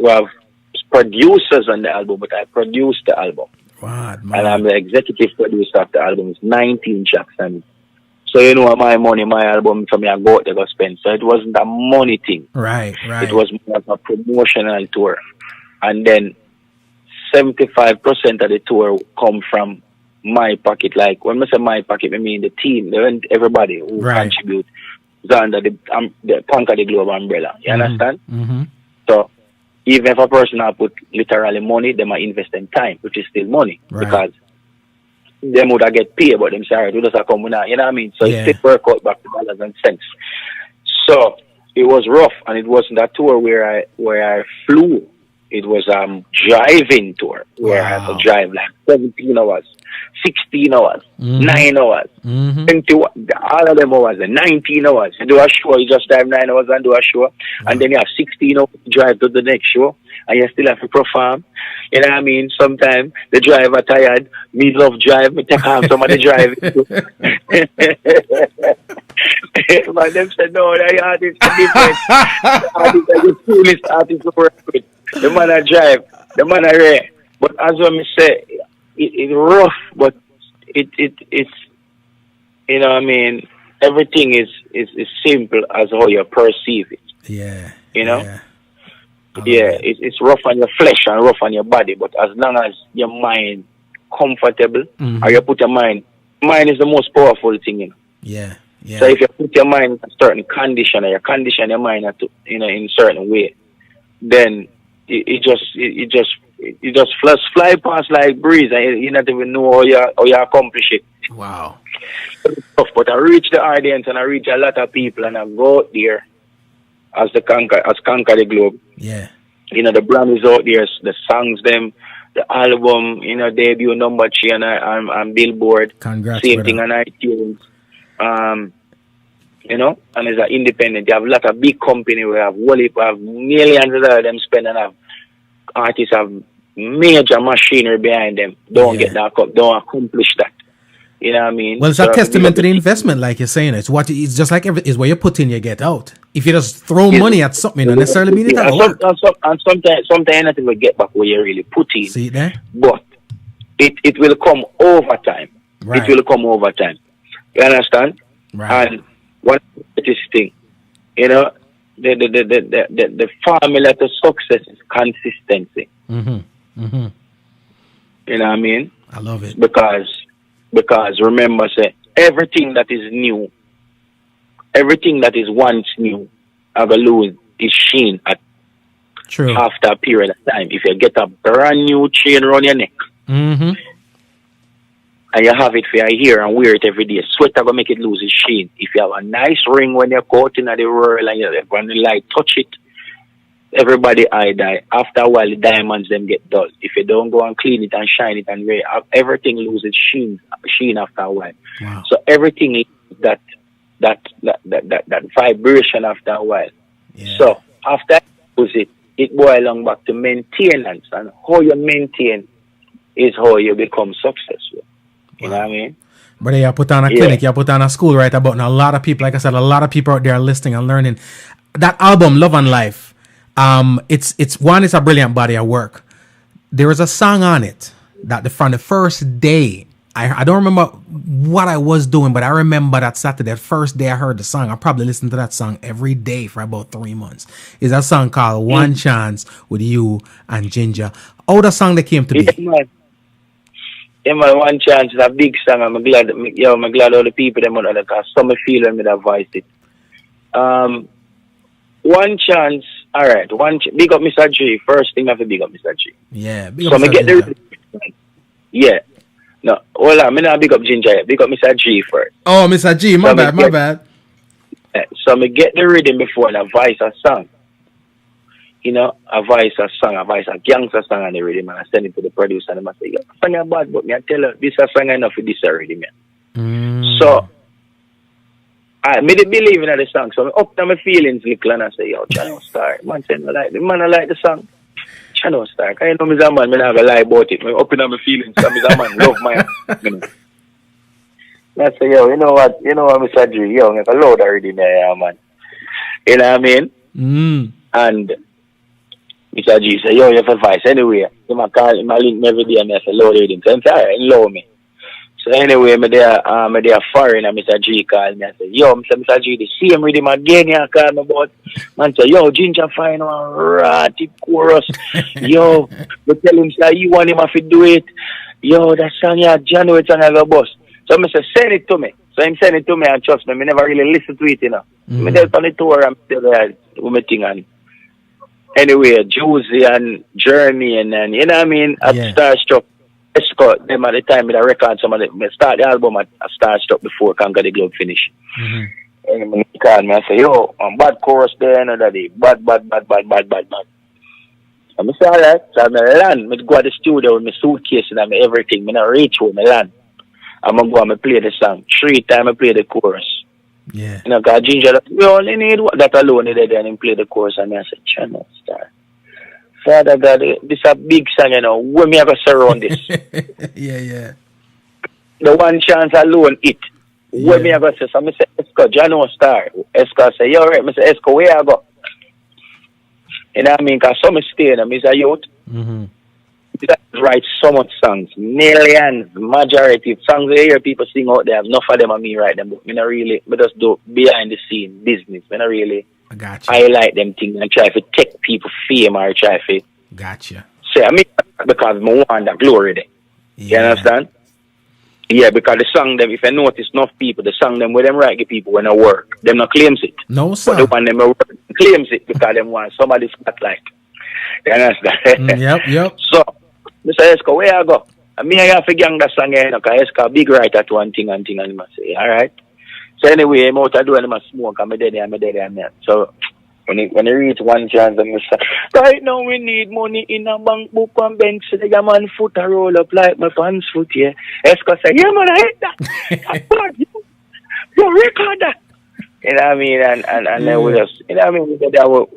have producers on the album, but I produced the album. Wow, and I'm the executive producer of the album. It's 19 tracks, and so my money, my album, for me, I go out there go spend. So it wasn't a money thing. Right. It was more of a promotional tour, and then 75% of the tour come from my pocket. Like when I say my pocket, I mean the team, everybody who contribute under the Conquer the Globe umbrella. You understand? So even if a person has put literally money, they might invest in time, which is still money, because them would have get paid, but them say, alright, we just come now. You know what I mean? So it still work out back to dollars and cents. So it was rough, and it wasn't a tour where I flew. It was driving tour where I had to drive like 17 hours, 16 hours, 9 hours, 21, all of them hours, and 19 hours. You do a show, you just drive 9 hours and do a show, and then you have 16 hours to drive to the next show, and you still have to perform. You know what I mean? Sometimes the driver tired, me love drive, me take off some of the driving. But them said, no, the artist is different. The artist is the coolest artist to work with. The man I drive, the man I rare. But as what me say, it's rough, but it's you know what I mean, everything is simple as how you perceive it. Yeah. You know? Yeah, it's rough on your flesh and rough on your body, but as long as your mind comfortable, or you put your mind is the most powerful thing, Yeah. So if you put your mind in a certain condition, or you condition your mind in a certain way, then it just fly past like breeze, and you not even know how you accomplish it. Wow. But I reach the audience, and I reach a lot of people, and I go out there as Conquer the Globe. Yeah. The brand is out there, the songs, them, the album, debut number 3 on Billboard. Congrats, same brother. thing on iTunes. And as an independent, you have a lot of big company. We have millions of them spend, and have artists have major machinery behind them. Don't get that up, don't accomplish that. You know what I mean? Well, it's a testament to the investment, like you're saying. It's just like it's where you put in, you get out. If you just throw money at something, it don't necessarily mean it work. And sometimes nothing will get back where you really put in. See it there? But it will come over time. Right. It will come over time. You understand? Right. And one this thing, the formula to success is consistency. You know what I mean? I love it. Because remember, say everything that is new, everything that is once new, I will lose its sheen after a period of time. If you get a brand new chain around your neck, and you have it for a year and wear it every day, sweat will make it lose its sheen. If you have a nice ring when you're caught in the world and when the light touch it, everybody eye die. After a while, the diamonds them get dull. If you don't go and clean it and shine it and wear, everything loses sheen after a while. Wow. So everything that vibration after a while. Yeah. So after you lose it boils along back to maintenance, and how you maintain is how you become successful. You know what I mean? But you put on a clinic, you put on a school right about now. A lot of people, like I said, a lot of people out there are listening and learning. That album, Love and Life, it's a brilliant body of work. There is a song on it that from the first day I don't remember what I was doing, but I remember that Saturday, that first day I heard the song. I probably listened to that song every day for about 3 months. Is that song called One Chance with you and Ginger? Oh, the song that came to be. Yeah, man, One Chance is a big song. I'm glad all the people them on the cause some feel when me that voice it. One Chance, all right. Big up Mr. G. First thing I have to big up Mr. G. Yeah, big so up me Mr. get Ginger. Yeah. No, hold on, me not big up Ginger yet. Big up Mr. G first. Oh, Mr. G, my bad. So me get the rhythm before and a voice a song. You know, a voice a song, a voice a gangster song and the rhythm, and I send it to the producer and I say, yeah, song is bad, but me I tell her this a song enough for this already, man. So I made it believe in the song. So I up to my feelings little and I say, yo, Channel Star. Man said I like the song. Channel Star. I know Mr. Man, I don't have a lie about it. I up in my feelings. So Mr. Man love my I say, yo, you know what, Mr. G, yo, I load already there, man. You know what I mean? And Mr. G say, yo, you have advice anyway. He might call him, I link me every day and I say, load it in. So I'm sorry, load me. So anyway, me there foreign and Mr. G called me and say, yo, Mr. G, the same rhythm again you call me about. Man say, yo, Ginger find one ratty chorus. Yo, we tell him say you want him to do it. Yo, that song yeah, January song have a bus. So I say, send it to me. So him send it to me and trust me, I never really listen to it, you know. Me there on the tour and still there with my thing and anyway, Juicy and Journey and then you know what I mean? At Starstruck. Escort them at the time with a record, some of them start the album at Starstruck before Conquer the Globe finish. And he called me and say, yo, bad chorus there another day. Bad. And I say, alright, so I'm land. I go to the studio with my suitcase and I'm everything. I reach home, I land. I'm going to go and play the song. 3 times I play the chorus. Yeah. You know, because Ginger, we only need that alone there and play the chorus. And I say, Channel Star. Father God, this is a big song, you know. When me have to surround this? Yeah. The One Chance alone, it. When me have to say, so I say, Esco, Channel Star. Esco say, yo, right. I say, Esco, where I go? You know what I mean? Because some stay, and I'm a youth. I write so much songs. Millions, majority. Songs I hear people sing out there, enough of them and me write them. But I really, I just do behind the scene business. I really. I like them things and try to take people fame or try to say I mean because I want that glory there. You understand? Yeah, because the song them, if I notice enough people, the song them where them reggae people when I work, them not claims it. No sir. But the one them work claims it because them want somebody spotlight. You understand? Yep. So Mr. Esco, where I go? I mean I have to gang that song here, because Esco big writer to one thing and I say, alright. So anyway, I'm out to do and I'm smoke, I'm dead. So when I reach One Chance, I'm say, right now we need money in a bank book and bank so the man foot a roll up like my pants foot here. Esco say, yeah man, I hate that. You record that. You know what I mean? And then we just, you know what I mean? We will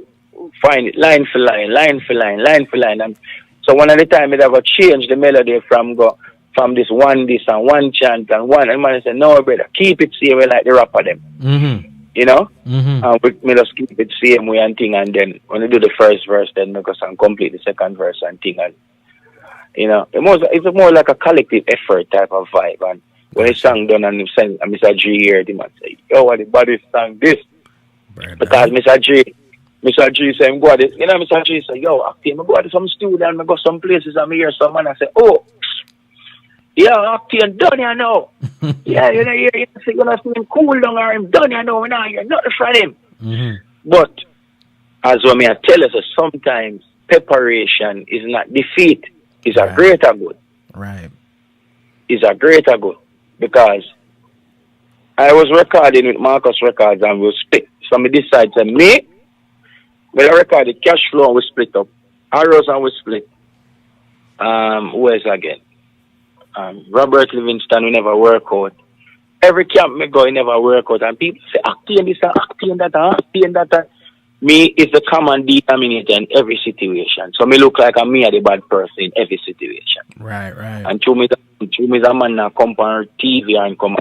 find it line for line. And so one at the time it ever changed the melody from this one this and one chant and one and man said, no brother, keep it same way like the rapper them. You know? And we just keep it same way and thing and then when you do the first verse then make us complete the second verse and thing and you know, it's more like a collective effort type of vibe and when it's sung done and Mr. G here, they might say, yo what the body sang this because Mr. G say, go to, you know, Mr. G say, yo, Octane, I go to some studio and I go some places and I hear someone and I say, oh, yeah, Octane done you know. Yeah, you know, you're gonna see him cool down or him done you know, we're not hearing nothing from him. But as what me I tell us, sometimes preparation is not defeat, it's a greater good. Right. It's a greater good. Because I was recording with Marcus Records and we split. Somebody decided to me, when I recorded Cash Flow and we split up. Arrows and we split. Who else again? Robert Livingston will never work out. Every camp me go, he never work out. And people say, Octane this, Octane that. Me is the common denominator in every situation. So me look like me are the bad person in every situation. Right. And to me a man now come on TV and come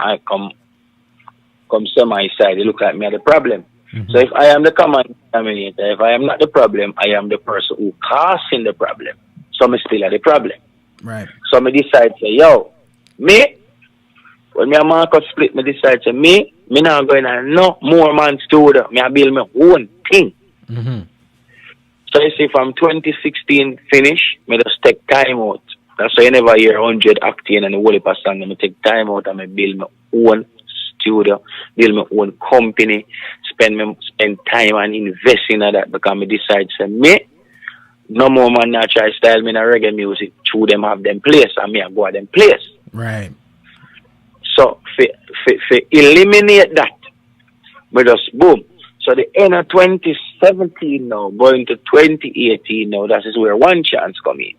semi side, they look like me are the problem. So if I am the common denominator, if I am not the problem, I am the person who causing the problem. So me still are the problem. Right. So me decide say, yo, me when me and Marcus split, me decide to me not going to no more man studio. Me I build my own thing. Mm-hmm. So you see, from 2016 finish, me just take time out. That's why you never hear 100 acting and the whole heap of song. Me take time out and me build my own studio, build my own company, spend time and invest in that because me decide to me no more man not try style me in a reggae music. Through them have them place and me I go at them place. Right. So for eliminate that, we just boom. So the end of 2017 now, going to 2018 now, that is where One Chance come in.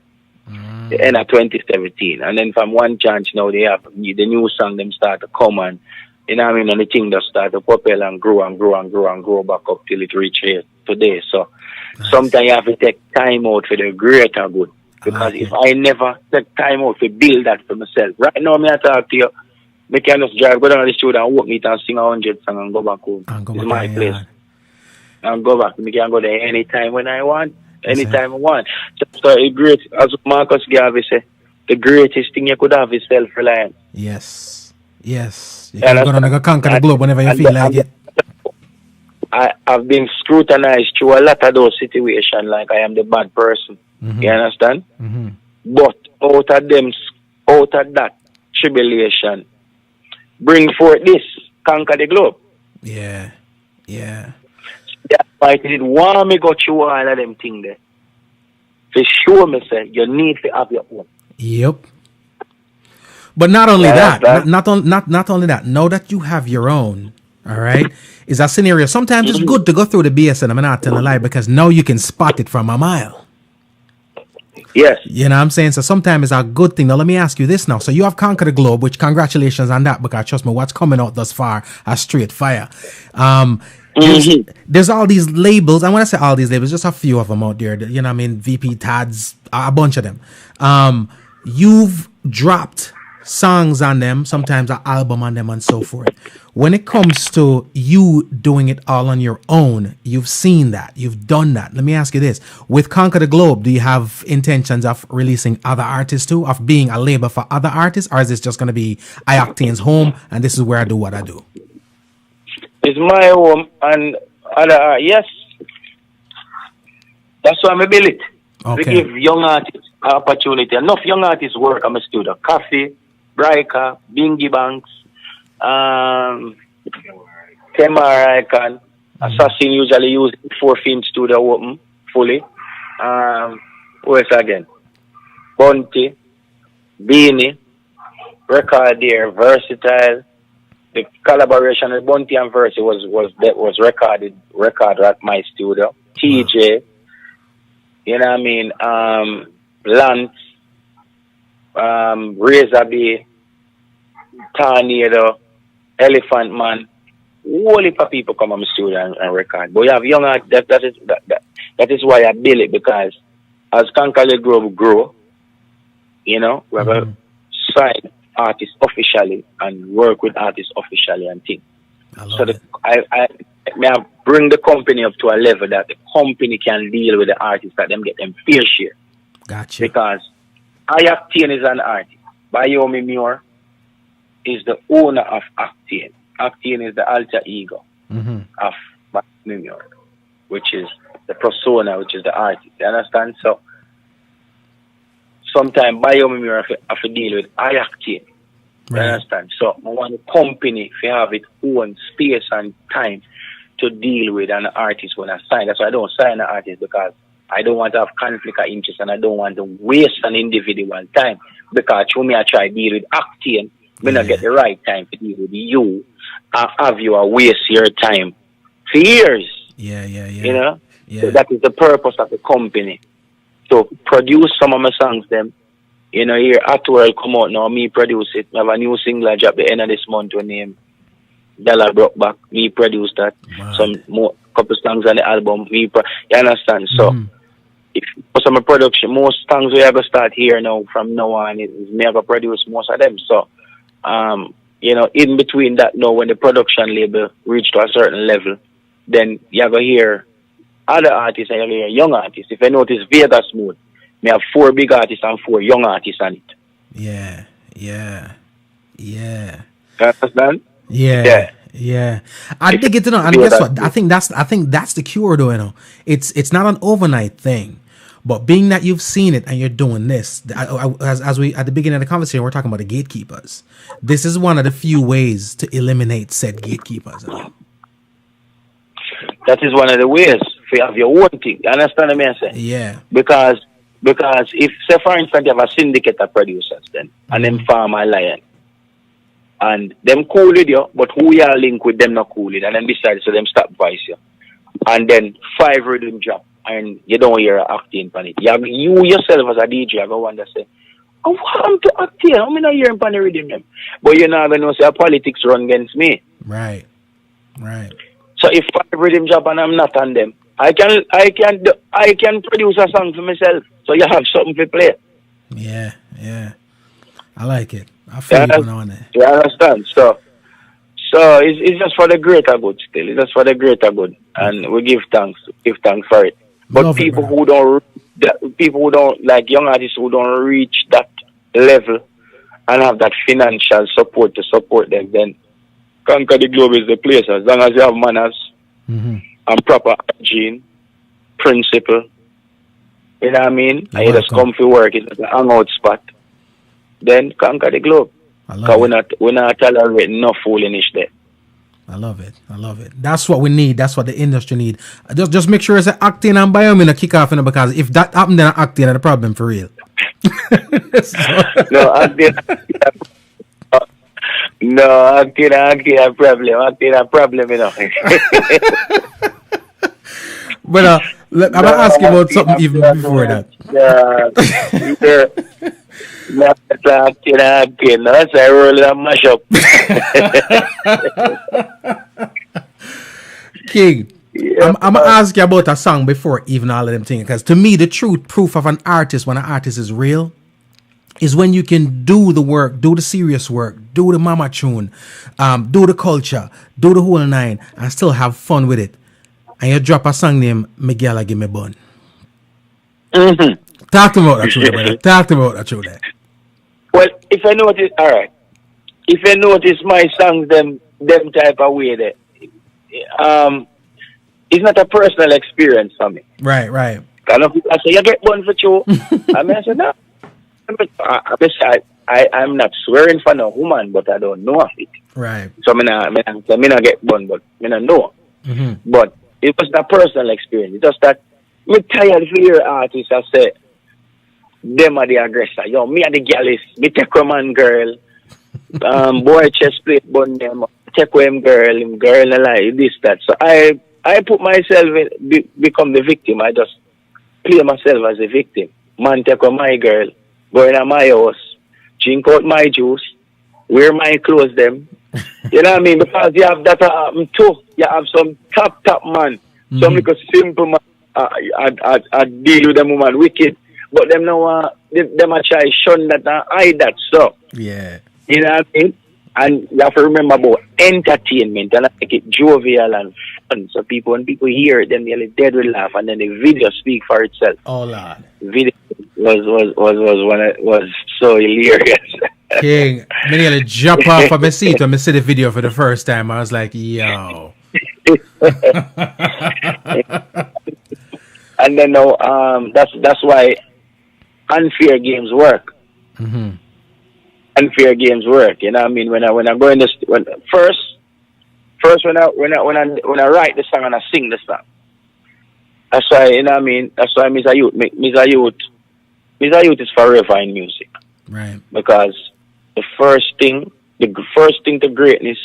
The end of 2017. And then from One Chance now, they have the new song, them start to come and, you know what I mean, and the thing just start to propel and grow and grow and grow and grow back up till it reach here today. So sometimes you have to take time out for the greater good. Because if I never take time out to build that for myself, right now, me I talk to you, me can just drive, go down to the studio and work me and sing 100 songs and go back home. It's my place. And go back. Me can go there anytime when I want, anytime I want. So it's great, as Marcus Garvey said, the greatest thing you could have is self-reliance. Yes. Yes. You can go down and conquer the globe whenever you feel like it. I've been scrutinized through a lot of those situations, like I am the bad person. Mm-hmm. You understand? Mm-hmm. But out of that tribulation, bring forth this, conquer the globe. Yeah. Yeah. That's why I didn't want me go through all of them things there. For sure, me say, you need to have your own. Yep. But not only that, not only that, know that you have your own, all right, is a scenario. Sometimes it's good to go through the BSN, I'm not telling a lie, because now you can spot it from a mile. Yes. You know what I'm saying? So sometimes it's a good thing. Now, let me ask you this now. So you have conquered the globe, which congratulations on that, because trust me, what's coming out thus far is straight fire. There's all these labels. I want to say all these labels, just a few of them out there. You know what I mean? VP, Tads, a bunch of them. You've dropped songs on them, sometimes an album on them and so forth. When it comes to you doing it all on your own, you've seen that, you've done that. Let me ask you this. With Conquer the Globe, do you have intentions of releasing other artists too, of being a label for other artists, or is this just going to be IOctane's home and this is where I do what I do? It's my home and other yes. That's why I build it. Okay. We give young artists opportunity. Enough young artists work at my studio. Coffee, Briker, Bingy Banks, Kemar Icon, Assassin usually use 4 studio open fully. Who else again? Bunty, Beanie, Record there, Versatile. The collaboration with Bunty and Versi was recorded at my studio. TJ, you know what I mean? Lance, Razor B, Tornado, Elephant Man, whole heap of people come on my studio and record. But you have young artists, that is why I build it, because as Conquer the Globe grow, you know, we have a sign artists officially and work with artists officially and things. So I bring the company up to a level that the company can deal with the artists, that them get them fair share. Gotcha. Because IOctane is an artist. Bayomi Muir is the owner of Octane. Octane is the alter ego of Bayomi Muir, which is the persona, which is the artist. You understand? So sometimes Bayomi Muir have to deal with IOctane. You understand? So I want the company to have its own space and time to deal with an artist when I sign. That's why I don't sign an artist, because I don't want to have conflict of interest and I don't want to waste an individual time, because through me I try to deal with Octane, I not get the right time to deal with you. I have you waste your time for years. Yeah. You know? Yeah. So that is the purpose of the company. To produce some of my songs them. You know, here At World come out now, me produce it. I have a new single I drop the end of this month with name Dollar Broke Back. Me produce that. Wow. Some more couple songs on the album. You understand? So if some production, most songs we ever start here now from now on is me ever produce most of them. So you know, in between that now, when the production label reach to a certain level, then you ever hear other artists and you hear young artists. If you notice Vegas Mood, me have 4 big artists and 4 young artists on it. Yeah. You understand? Yeah. Yeah. I dig it, you know, and guess what? I think that's the cure, though, you know. It's not an overnight thing. But being that you've seen it and you're doing this, as we at the beginning of the conversation, we're talking about the gatekeepers. This is one of the few ways to eliminate said gatekeepers. That is one of the ways for you have your own thing. You understand what I'm saying? Yeah. Because if, say for instance, you have a syndicate of producers then, and them farm a lion, and them cool with you, but who you link with them not cool with, and then decide so them stop voice you, and then 5 rhythm drop, and you don't hear Octane on it. You yourself as a DJ, I go wonder say, oh, what happened to Octane? How many hear him on the rhythm them? But you know, know say politics run against me. Right. Right. So if 5 rhythm drop and I'm not on them, I can produce a song for myself. So you have something to play. Yeah, yeah. I like it. I feel you on it. You understand? So it's just for the greater good still. It's just for the greater good. And we give thanks for it. But Love people it, who don't like young artists who don't reach that level and have that financial support to support them, then Conquer the Globe is the place. As long as you have manners and proper hygiene, principle, you know what I mean? And you just come for work, it's a hangout spot. Then Conquer the Globe. Because we're not tolerating no foolishness there. I love it. I love it. That's what we need. That's what the industry need. Just make sure it's an Octane and Biome a kick off, you know, because if that happened, then Octane had a problem for real. No, Octane a problem. Octane a problem, you know. But I'm gonna ask you about something even before that. No, that's a roll and mash up. King, yeah. I'm gonna ask you about a song before even all of them things, because to me the true proof of an artist, when an artist is real, is when you can do the work, do the serious work, do the mama tune, do the culture, do the whole nine, and still have fun with it. And you drop a song named Miguel Give Me Bun. Talk to me about that tune, brother. Talk to me about that tune there. Well, if I notice, all right. If I notice my songs, them type of way there, it's not a personal experience for me. Right, right. Kind of, I say, you get one for you. I say, no. I'm not swearing for no woman, but I don't know of it. Right. So I not get one, but I don't know. But it was a personal experience. It's just that me tired of hear artists I say, them are the aggressor. Yo, me are the gallus. Me take a man girl. Boy chest plate bun them. Take him girl alive, this, that. So I put myself in, become the victim. I just play myself as a victim. Man take my girl, go in my house, drink out my juice, wear my clothes them. You know what I mean? Because you have that happen too. You have some top man. Some little simple man. I deal with them woman wicked. But them now, them a try shun that and hide that. So, yeah. You know what I mean? And you have to remember about entertainment and make it jovial and fun. So when people hear it, then they're dead with laugh, and then the video speak for itself. Oh Lord. The video was so hilarious. King, I nearly jump off of my seat when I see the video for the first time. I was like, yo. And then now, that's why unfair games work. Unfair games work. You know what I mean? When I go in this, first when I write the song and I sing the song. That's why, you know what I mean? That's why Mr. Youth is forever in music. Right. Because the first thing to greatness,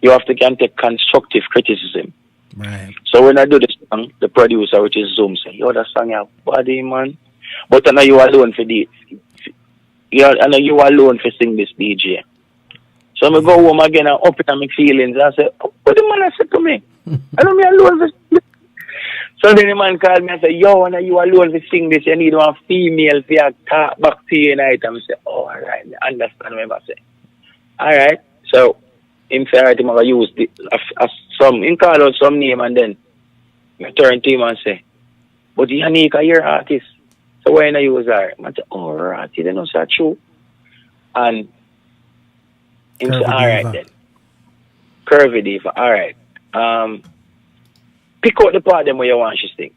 you have to can take constructive criticism. Right. So when I do this song, the producer, which is Zoom, say, yo, that song have body, man. But I know you alone for the, I know you alone for sing this DJ. So I go home again and open my feelings. I say, oh, what the man said to me? I know me alone for sing this. So then the man called me and said, yo, I know you alone for sing this. You need one female for your talk back to you night. And I say, oh, all right, I understand what I say. All right. So him say, all right, I'm going to use him call out some name, and then I turn to him and say, but Yanika, you're an artist. So why not use her? I say, oh, right, they don't say true. And Him say, alright then. Curvy Diva, alright. Pick out the part them where you want she sing.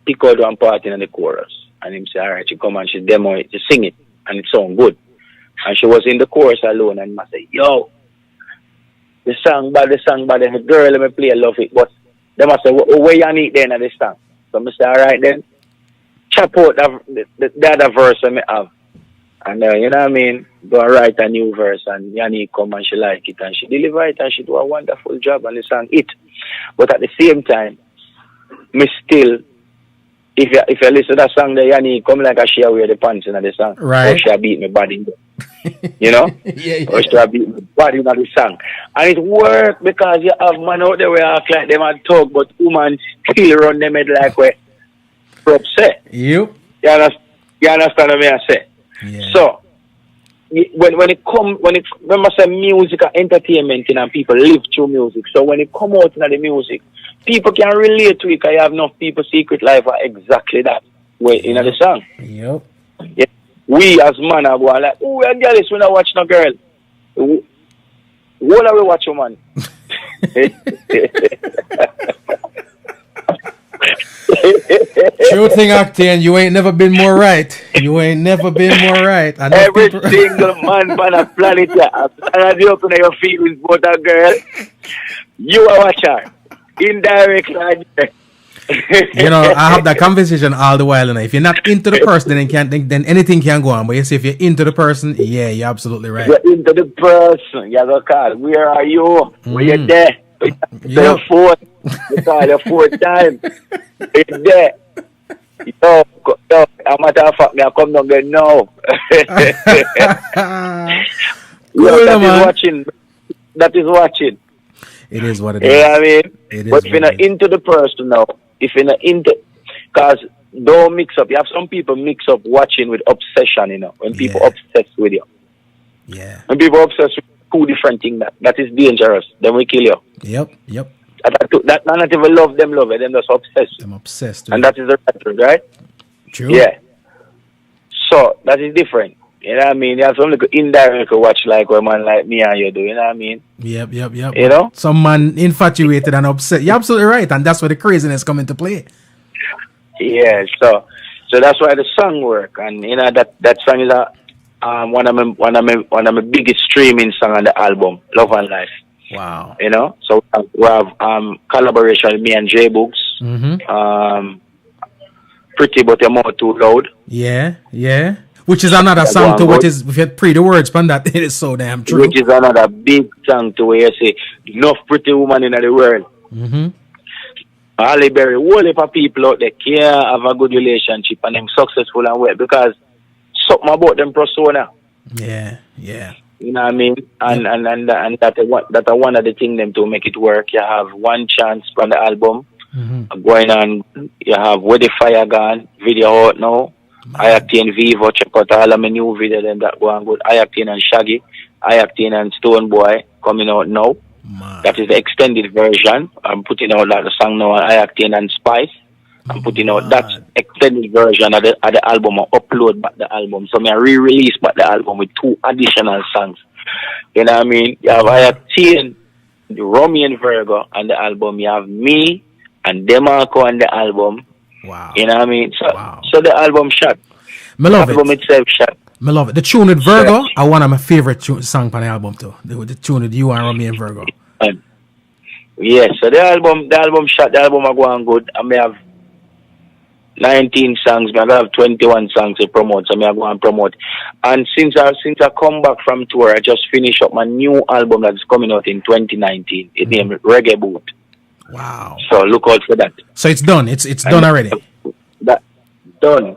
Pick out one part in the chorus. And him say, alright, she come and she demo it, she sing it, and it sound good. And she was in the chorus alone, and I say, yo, the song bad, and the girl let me play, I love it. But they must say, where you need then at this song? So I say, alright then, chop out the other verse I have. And you know what I mean? Go and write a new verse, and Yanni come and she like it, and she deliver it, and she do a wonderful job, and the song it. But at the same time, me still, if you listen to that song, the Yanni come like a she wear the pants in the song, right? Or she beat me body, you know? Yeah. Or she beat me body in the song, and it work because you have man out there where act like them and talk, but woman still run them head like we upset. You understand what I say? Yeah. So when remember say music and entertainment and people live through music. So when it come out in the music, people can relate to it because you have enough people secret life are exactly that way in the song. Yep. Yeah. We as man are going like, oh, I'm jealous when I watch no girl. What are we watching, man? True thing, Octane, you ain't never been more right. You ain't never been more right. I know every people... single man on the planet, and you open your feelings about a girl, you are watching indirectly. You know, I have that conversation all the while, and if you're not into the person, then anything can go on. But you see, if you're into the person, yeah, you're absolutely right. You're into the person. You go call. Where are you? Where you there? You're fourth. You call your fourth time. You're there. Yo, a matter of fact, I come down there now. Cool, that man. is watching. That is watching. It is what it is. You know what I mean? It is but if you're not into the person now, if you're not into, because don't mix up. You have some people mix up watching with obsession, you know, when people obsess with you. Yeah. When people obsess with two different things, that is dangerous. Then we kill you. Yep. That not even love them, them just obsessed. I'm obsessed. And that is the right, right? True. Yeah. So, that is different. You know what I mean? You have some little indirect watch like a man like me and you do, you know what I mean? Yep. You know? Some man infatuated and upset. You're absolutely right, and that's where the craziness come into play. Yeah, so that's why the song work, and you know that song is one of my biggest streaming song on the album, Love and Life. Wow. You know, so we have collaboration with me and J Books. Pretty but you're more too loud. Yeah. Which is another song to what is, if you pre the words from that, it is so damn true. Which is another big song to where you say, enough pretty woman in the world. Halle Berry, whole heap of people out there care have a good relationship and them successful and well because something about them persona. Yeah. You know what I mean? And that one of the things them to make it work. You have One Chance from the album going on. You have Where the Fire Gone video out now. IOctane Vivo, check out all of my new video then that go on good. IOctane and Shaggy, IOctane and Stone Boy coming out now. Man. That is the extended version. I'm putting out that the song now on IOctane and Spice. I'm putting out that extended version of the album and upload back the album. So I re-release back the album with 2 additional songs. You know what I mean? You have IOctane, Romy and Virgo on the album. You have me and DeMarco on the album. Wow. You know what I mean? So the album shot. Me love the album itself shot. Me love it. The tune with Virgo are one of my favorite songs on the album too. The tune with you and Romy and Virgo. Yes, so the album shot, the album are going good. I may have 19 songs, I have 21 songs to promote, so I go and promote. And since I come back from tour, I just finished up my new album that's coming out in 2019. It's named Reggae Boot. Wow. So look out for that. So it's done. It's done already. That done.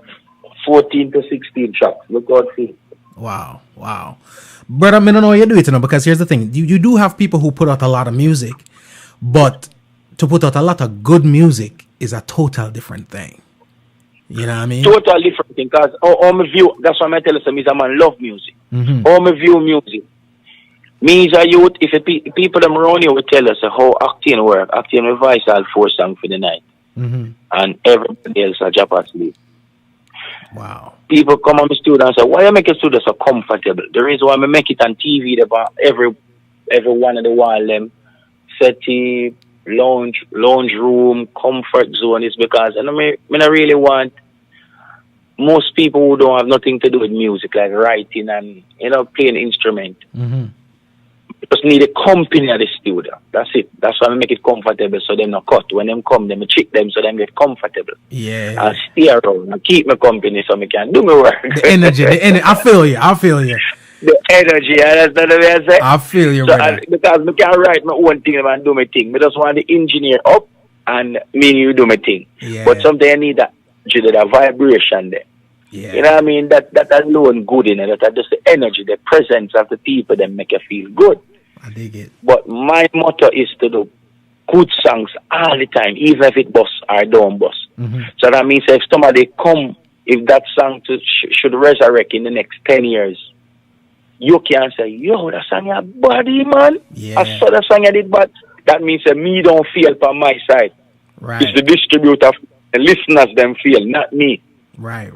14 to 16 tracks. Look out for it. Wow. But I don't know how you do it, because here's the thing. You do have people who put out a lot of music, but to put out a lot of good music is a total different thing. You know what I mean? Total different thing. Because all my view, that's why I tell you, Mr. Man love music. All my view music. Me as a youth, if people them around you will tell us how Octane work. Octane revise all 4 songs for the night. And everybody else are drop asleep. Wow. People come on the studio and say, why you make your studio so comfortable? The reason why I make it on TV, every one of the wall, them settee, lounge room, comfort zone is because I really want most people who don't have nothing to do with music, like writing and playing instrument. Mm-hmm. Just need a company at the studio. That's it. That's why I make it comfortable so them not cut. When them come, them trick them so them get comfortable. Yeah. And stay around and keep my company so I can do my work. The energy. I feel you. The energy, that's not the way I say. I feel you, so brother. Because I can't write my own thing and do my thing. I just want the engineer up and me you do my thing. Yeah. But sometimes I need that vibration there. Yeah. You know what I mean? That alone good in it. That just the energy, the presence of the people that make you feel good. I dig it. But my motto is to do good songs all the time, even if it bust or don't bust. Mm-hmm. So that means if somebody come, if that song should resurrect in the next 10 years, you can say, yo, that song your body, man. Yeah. I saw that song I did, but that means that me don't feel on my side. Right. It's the distributor, the listeners them feel, not me. Right.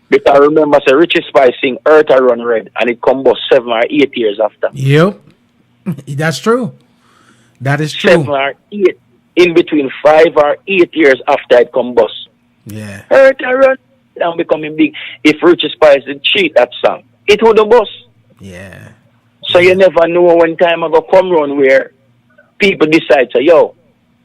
Because I remember say Reggae Spice sing Earth I Run Red and it come about 7 or 8 years after. Yep. That's true. That is true. 7 or 8, in between 5 or 8 years after it come bust. Yeah. Earth I Run and becoming big. If Reggae Spice did cheat that song, it would have bust. Yeah. So you never know when time I go come round where people decide to, yo,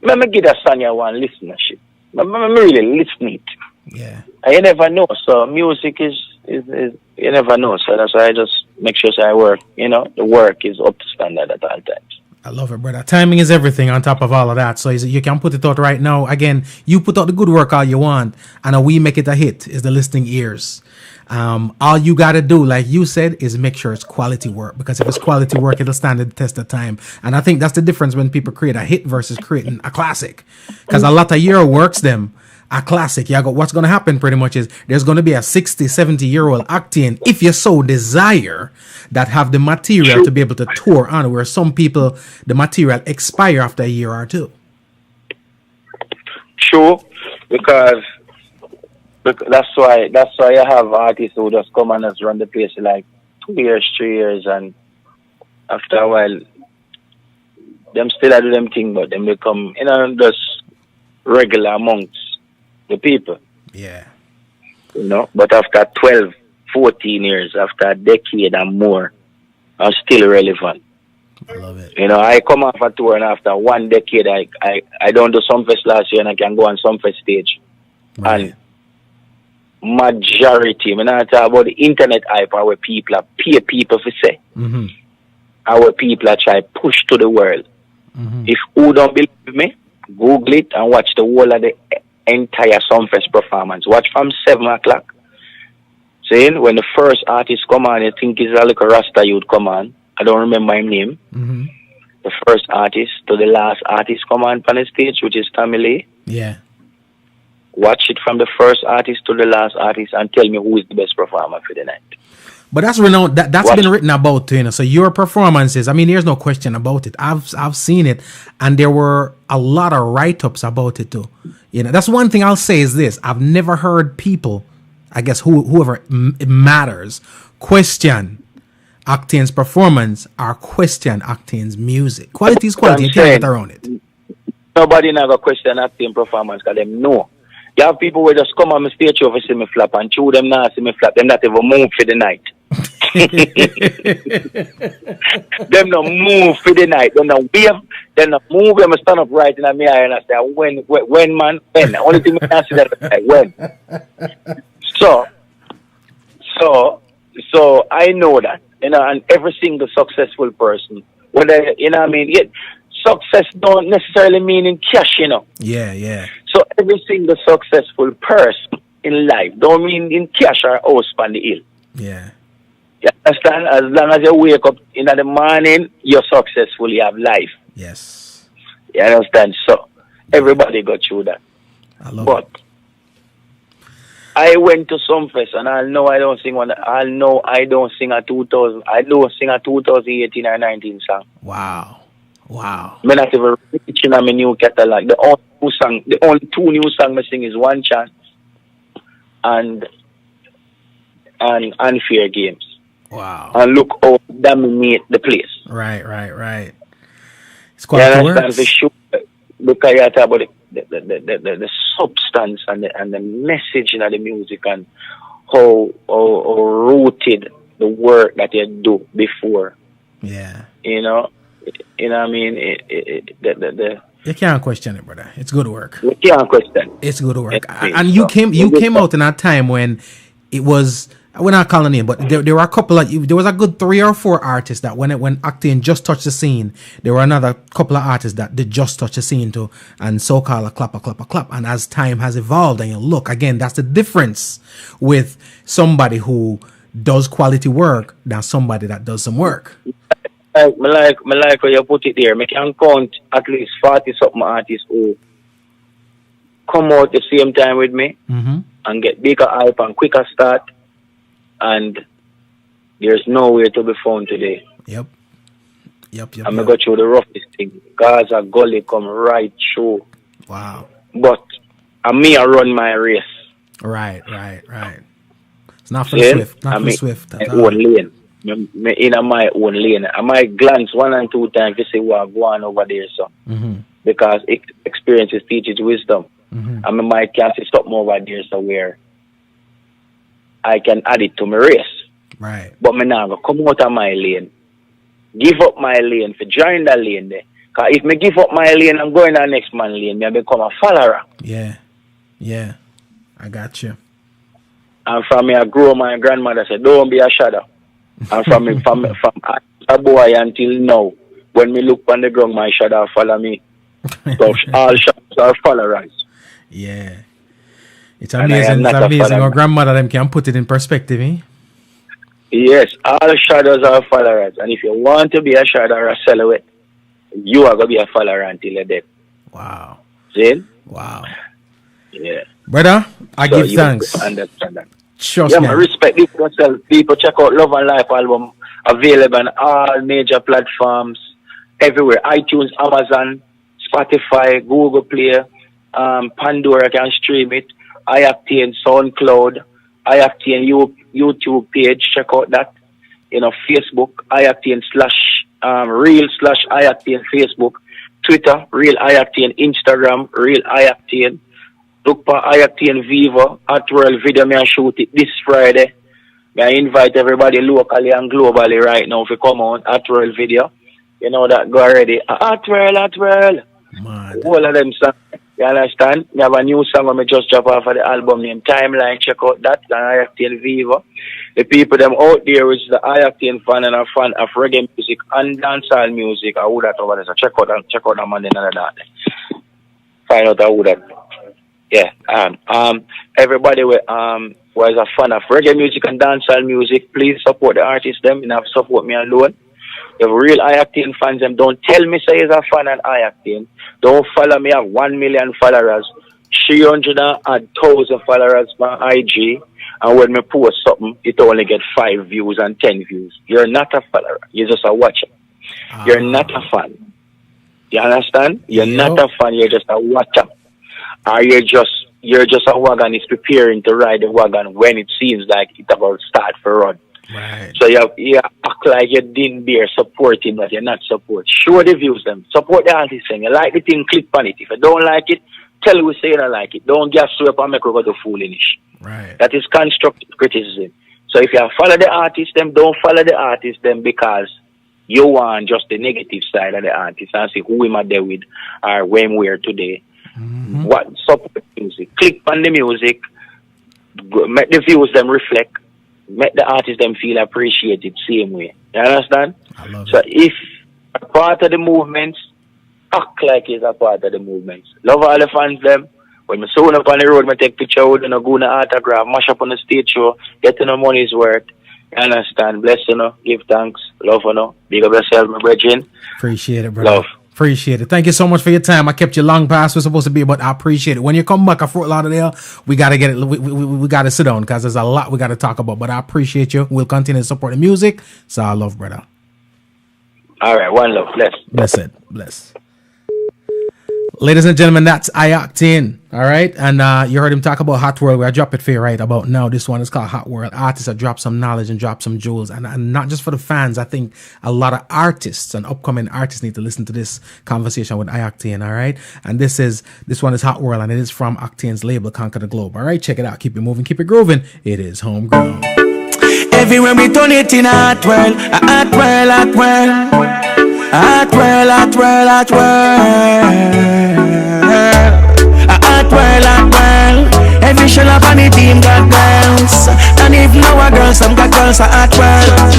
let me give that song you want listenership. Let me really listen it. Yeah. And you never know. So music is you never know. So that's why I just make sure I work. The work is up to standard at all times. I love it, brother. Timing is everything on top of all of that. So you can put it out right now. Again, you put out the good work all you want, and we make it a hit is the listening ears. All you got to do, like you said, is make sure it's quality work. Because if it's quality work, it'll stand the test of time. And I think that's the difference when people create a hit versus creating a classic. Because a lot of year works them. A classic, what's going to happen pretty much is there's going to be a 60, 70-year-old Octane, if you so desire, that have the material to be able to tour on, where some people, the material expire after a year or two. True, because that's why you have artists who just come and just run the place like 2 years, 3 years, and after a while, them still do them thing, but them become, just regular amongst the people. Yeah. But after 12, 14 years, after a decade and more, I'm still relevant. I love it. I come off a tour and after 1 decade, I don't do Sumfest last year and I can go on Sumfest stage. Right. And majority, I'm not talking about the internet hype, our people pay people to say. Mm-hmm. Our people are trying to push to the world. Mm-hmm. If you don't believe me, Google it and watch the whole of the entire Sumfest performance. Watch from 7 o'clock. Saying when the first artist come on, I think it's a little Rasta youth come on. I don't remember his name. Mm-hmm. The first artist to the last artist come on the stage, which is Tommy Lee. Yeah. Watch it from the first artist to the last artist and tell me who is the best performer for the night. But that's renowned. That's been written about too. So your performances, there's no question about it. I've seen it, and there were a lot of write-ups about it too. That's one thing I'll say is this: I've never heard people, I guess whoever it matters, question Octane's performance or question Octane's music. Quality is quality. You can't get around it. Nobody never question Octane performance because them know. You have people who just come on my stage over see me flap and chew them now see me flap. Them not even move for the night. Them not move for the night. Them not wave. Them not move. Them stand up right in my eye and I say, when man, when. The only thing I can see that is like, when. So I know that, and every single successful person, whether, yet success don't necessarily mean in cash, Yeah. So every single successful person in life don't mean in cash or house on the hill. Yeah. You understand? As long as you wake up in the morning, you're successful, you have life. Yes. You understand? So everybody got through that. I love but it. I went to some fest and I know I don't sing a 2018 or 19 song. Wow. I'm not even reaching on my new catalog. The only 2 new songs I sing is One Chance and and unfair games. Wow. And look how dominate the place. Right. It's You quite understand? For sure. Because you talk about the substance and the message in the music and how rooted the work that you do before. Yeah. You know what I mean? You can't question it, brother. It's good work. You can't question. It's good work. It's And you came out in that time when it was, we're not calling name, but there were a couple of, there was a good 3 or 4 artists that when Octane just touched the scene, there were another couple of artists that did just touch the scene too, and so-called a clap. And as time has evolved and you look, again, that's the difference with somebody who does quality work than somebody that does some work. I like where you put it there. I can count at least 40-something artists who come out the same time with me and get bigger hype and quicker start, and there's nowhere to be found today. Yep. I'm going to go through the roughest thing. Gaza Gully come right through. Wow. But I run my race. Right. It's not for the swift. Not for the swift. My own lane. In my own lane. I might glance 1 and 2 times to see what go on over there, so. Because experiences teaches wisdom. I might can see something over there, so where I can add it to my race. Right. But me now go come out of my lane. Give up my lane for join the lane there. Because if me give up my lane and go in the next man lane, me become a follower. Yeah. I got you. And from me, I grew up, my grandmother said, don't be a shadow. And from a boy until now, when me look on the ground, my shadow follow me. So all shadows are followers. Yeah. It's amazing. It's amazing how grandmother them can put it in perspective, eh? Yes, all shadows are followers. And if you want to be a shadow or a silhouette, you are going to be a follower until you're dead. Wow. See? Wow. Yeah. Brother, I give thanks. Understand that. Trust me. I respect yourself. People check out Love and Life album, available on all major platforms, everywhere. iTunes, Amazon, Spotify, Google Play, Pandora can stream it. IOctane, SoundCloud, IOctane YouTube page. Check out that. Facebook, IOctane /real /IOctane Facebook, Twitter, Real IOctane, Instagram, Real IOctane. Look for IOctane Viva at World Video. Me shoot it this Friday. I invite everybody locally and globally right now to come on at World Video. You know that go already. At World. Mad. All of them songs. You understand? We have a new song I just drop off of the album named Timeline. Check out that on IOctane Viva. The people them out there is the IOctane fan and a fan of reggae music and dancehall music. I would that over there. So check out that man and that. Find out who that. Yeah. Everybody was a fan of reggae music and dancehall music. Please support the artists them and support me alone. The real IOctane fans them don't tell me say he's a fan of IOctane. Don't follow me. I have 1 million followers, 300,000 followers on IG, and when me post something, it only get 5 views and 10 views. You're not a follower. You're just a watcher. You're not a fan. You understand? You're not a fan. You're just a watcher. Or you're just a wagon is preparing to ride the wagon when it seems like it's about to start for run. Right. So you act like you didn't bear supporting that you're not support. Show the views them. Support the artist thing. You like the thing, click on it. If you don't like it, tell we say you don't like it. Don't get swept and make we go to foolish. Right. That is constructive criticism. So if you follow the artist them, don't follow the artist them because you want just the negative side of the artist and see who am I there with or when we're today. What support music? Click on the music, make the views them reflect, make the artists them feel appreciated same way. You understand? I love so it. If a part of the movements, act like it's a part of the movements. Love all the fans them. When me soon up on the road, me take picture with them, go to autograph, mash up on the stage show, get to the money's worth. You understand? Bless you, give thanks, love you, big up yourself, my brethren. Appreciate it, brother. Love. Appreciate it. Thank you so much for your time. I kept you long past we're supposed to be, but I appreciate it. When you come back at Fort Lauderdale, we gotta get it. We gotta sit down because there's a lot we gotta talk about. But I appreciate you. We'll continue to support the music. So I love, brother. All right, one love. Bless. Bless it. Bless. Ladies and gentlemen, that's IOctane. All right. And you heard him talk about Hot World. I drop it for you right about now. This one is called Hot World. Artists that drop some knowledge and drop some jewels. And not just for the fans. I think a lot of artists and upcoming artists need to listen to this conversation with IOctane. All right. And this one is Hot World. And it is from Octane's label, Conquer the Globe. All right. Check it out. Keep it moving. Keep it grooving. It is Homegrown. Everywhere we turn it in Hot World. Hot World, Hot World. Hot World, Hot World, Hot World. Hot World, Hot World. Every shell up on the team got girls. And if no a girl, some got girls at Hot World.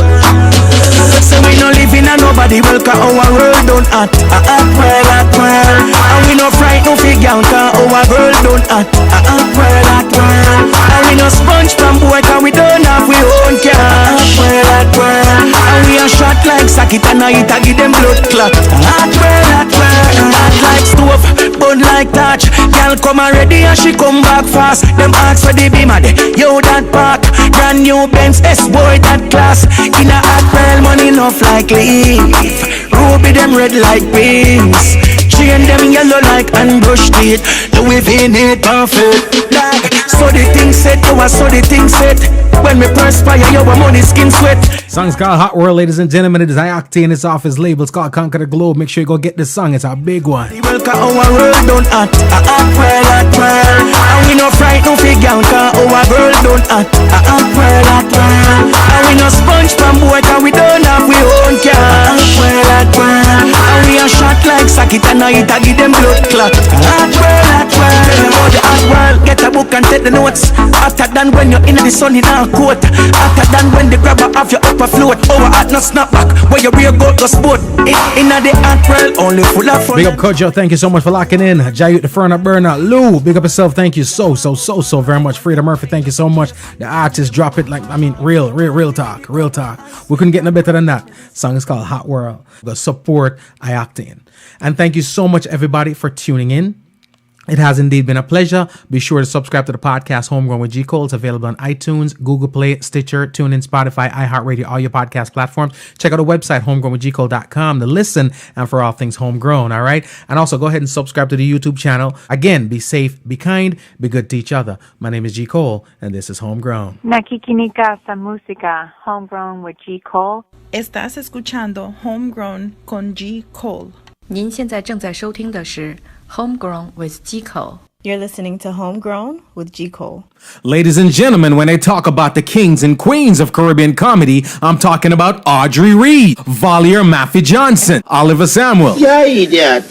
So we no live in a nobody will cause our world don't hot. Hot World, Hot World. And we no fright no figure cause our world don't hot. Hot World, Hot World. And we no sponge from boy cause we don't have we own cash. Hot World, Hot World. And we a shot like socket and I eat a give them blood clot. Hot World, Hot World. Hot like stove, burn like touch. Girl come already and she come back fast. Them ask for the beamer de. Yo that park, brand new Benz S-boy that class. In a Hot World money enough like leaf. Ruby them red like beans. Chain them yellow like unbrushed teeth. Louis V need perfect. Like so the thing set, you are so the thing set. When we perspire, your money skin sweat. Song's called Hot World, ladies and gentlemen. It is IOctane. It's off his label. It's called Conquer the Globe. Make sure you go get this song. It's a big one. Our world don't hot. Hot world, hot world. And we no fright no figure cause our world don't hot. Hot world, hot world. And we no sponge from boy cause we don't have we own cash. Hot world, hot world. And we a shot like socket and I eat a give them blood clot. Hot world, hot world. Tell them about the hot world. Get a book and take the notes. Hotter than when you're in the sun in a coat. Hotter than when the grabber have your upper float. Over hot no snap back. Where your rear goat go sport. In the hot world only full of fun. Big up Kojo, thank you so much for locking in. Jayut the Ferner Burner, Lou, big up yourself, thank you so very much. Frida Murphy, thank you so much. The artists drop it like, I mean, real talk. We couldn't get no better than that. Song is called Hot World. Go support IOctane. And thank you so much everybody for tuning in. It has indeed been a pleasure. Be sure to subscribe to the podcast Homegrown with G Cole. It's available on iTunes, Google Play, Stitcher, TuneIn, Spotify, iHeartRadio, all your podcast platforms. Check out the website, homegrownwithgcole.com, to listen and for all things homegrown, all right? And also go ahead and subscribe to the YouTube channel. Again, be safe, be kind, be good to each other. My name is G Cole, and this is Homegrown. Nakikinika sa música, Homegrown with G Cole. Estás escuchando Homegrown con G Cole. 您现在正在收听的是 Homegrown with G Cole. You're listening to Homegrown with G Cole. Ladies and gentlemen, when they talk about the kings and queens of Caribbean comedy, I'm talking about Audrey Reed, Valier Maffey Johnson, Oliver Samuel. Yeah, idiot.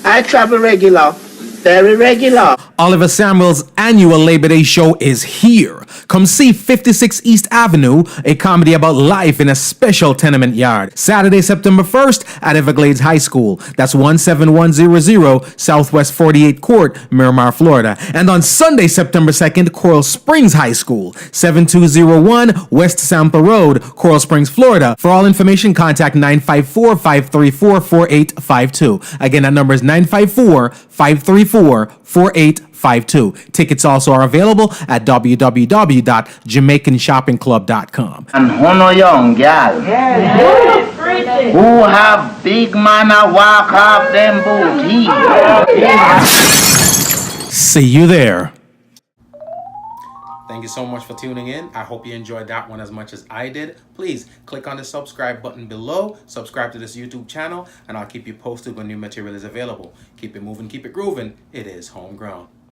I travel regular. Very regular. Oliver Samuel's annual Labor Day show is here. Come see 56 East Avenue, a comedy about life in a special tenement yard. Saturday, September 1st at Everglades High School. That's 17100 Southwest 48th Court, Miramar, Florida. And on Sunday, September 2nd, Coral Springs High School, 7201 West Sampa Road, Coral Springs, Florida. For all information, contact 954-534-4852. Again, that number is 954-534-4852. Tickets also are available at www.jamaicanshoppingclub.com. And Hono young gal who have big man a walk off them booty. See you there. Thank you so much for tuning in. I hope you enjoyed that one as much as I did. Please click on the subscribe button below. Subscribe to this YouTube channel, and I'll keep you posted when new material is available. Keep it moving, keep it grooving. It is Homegrown.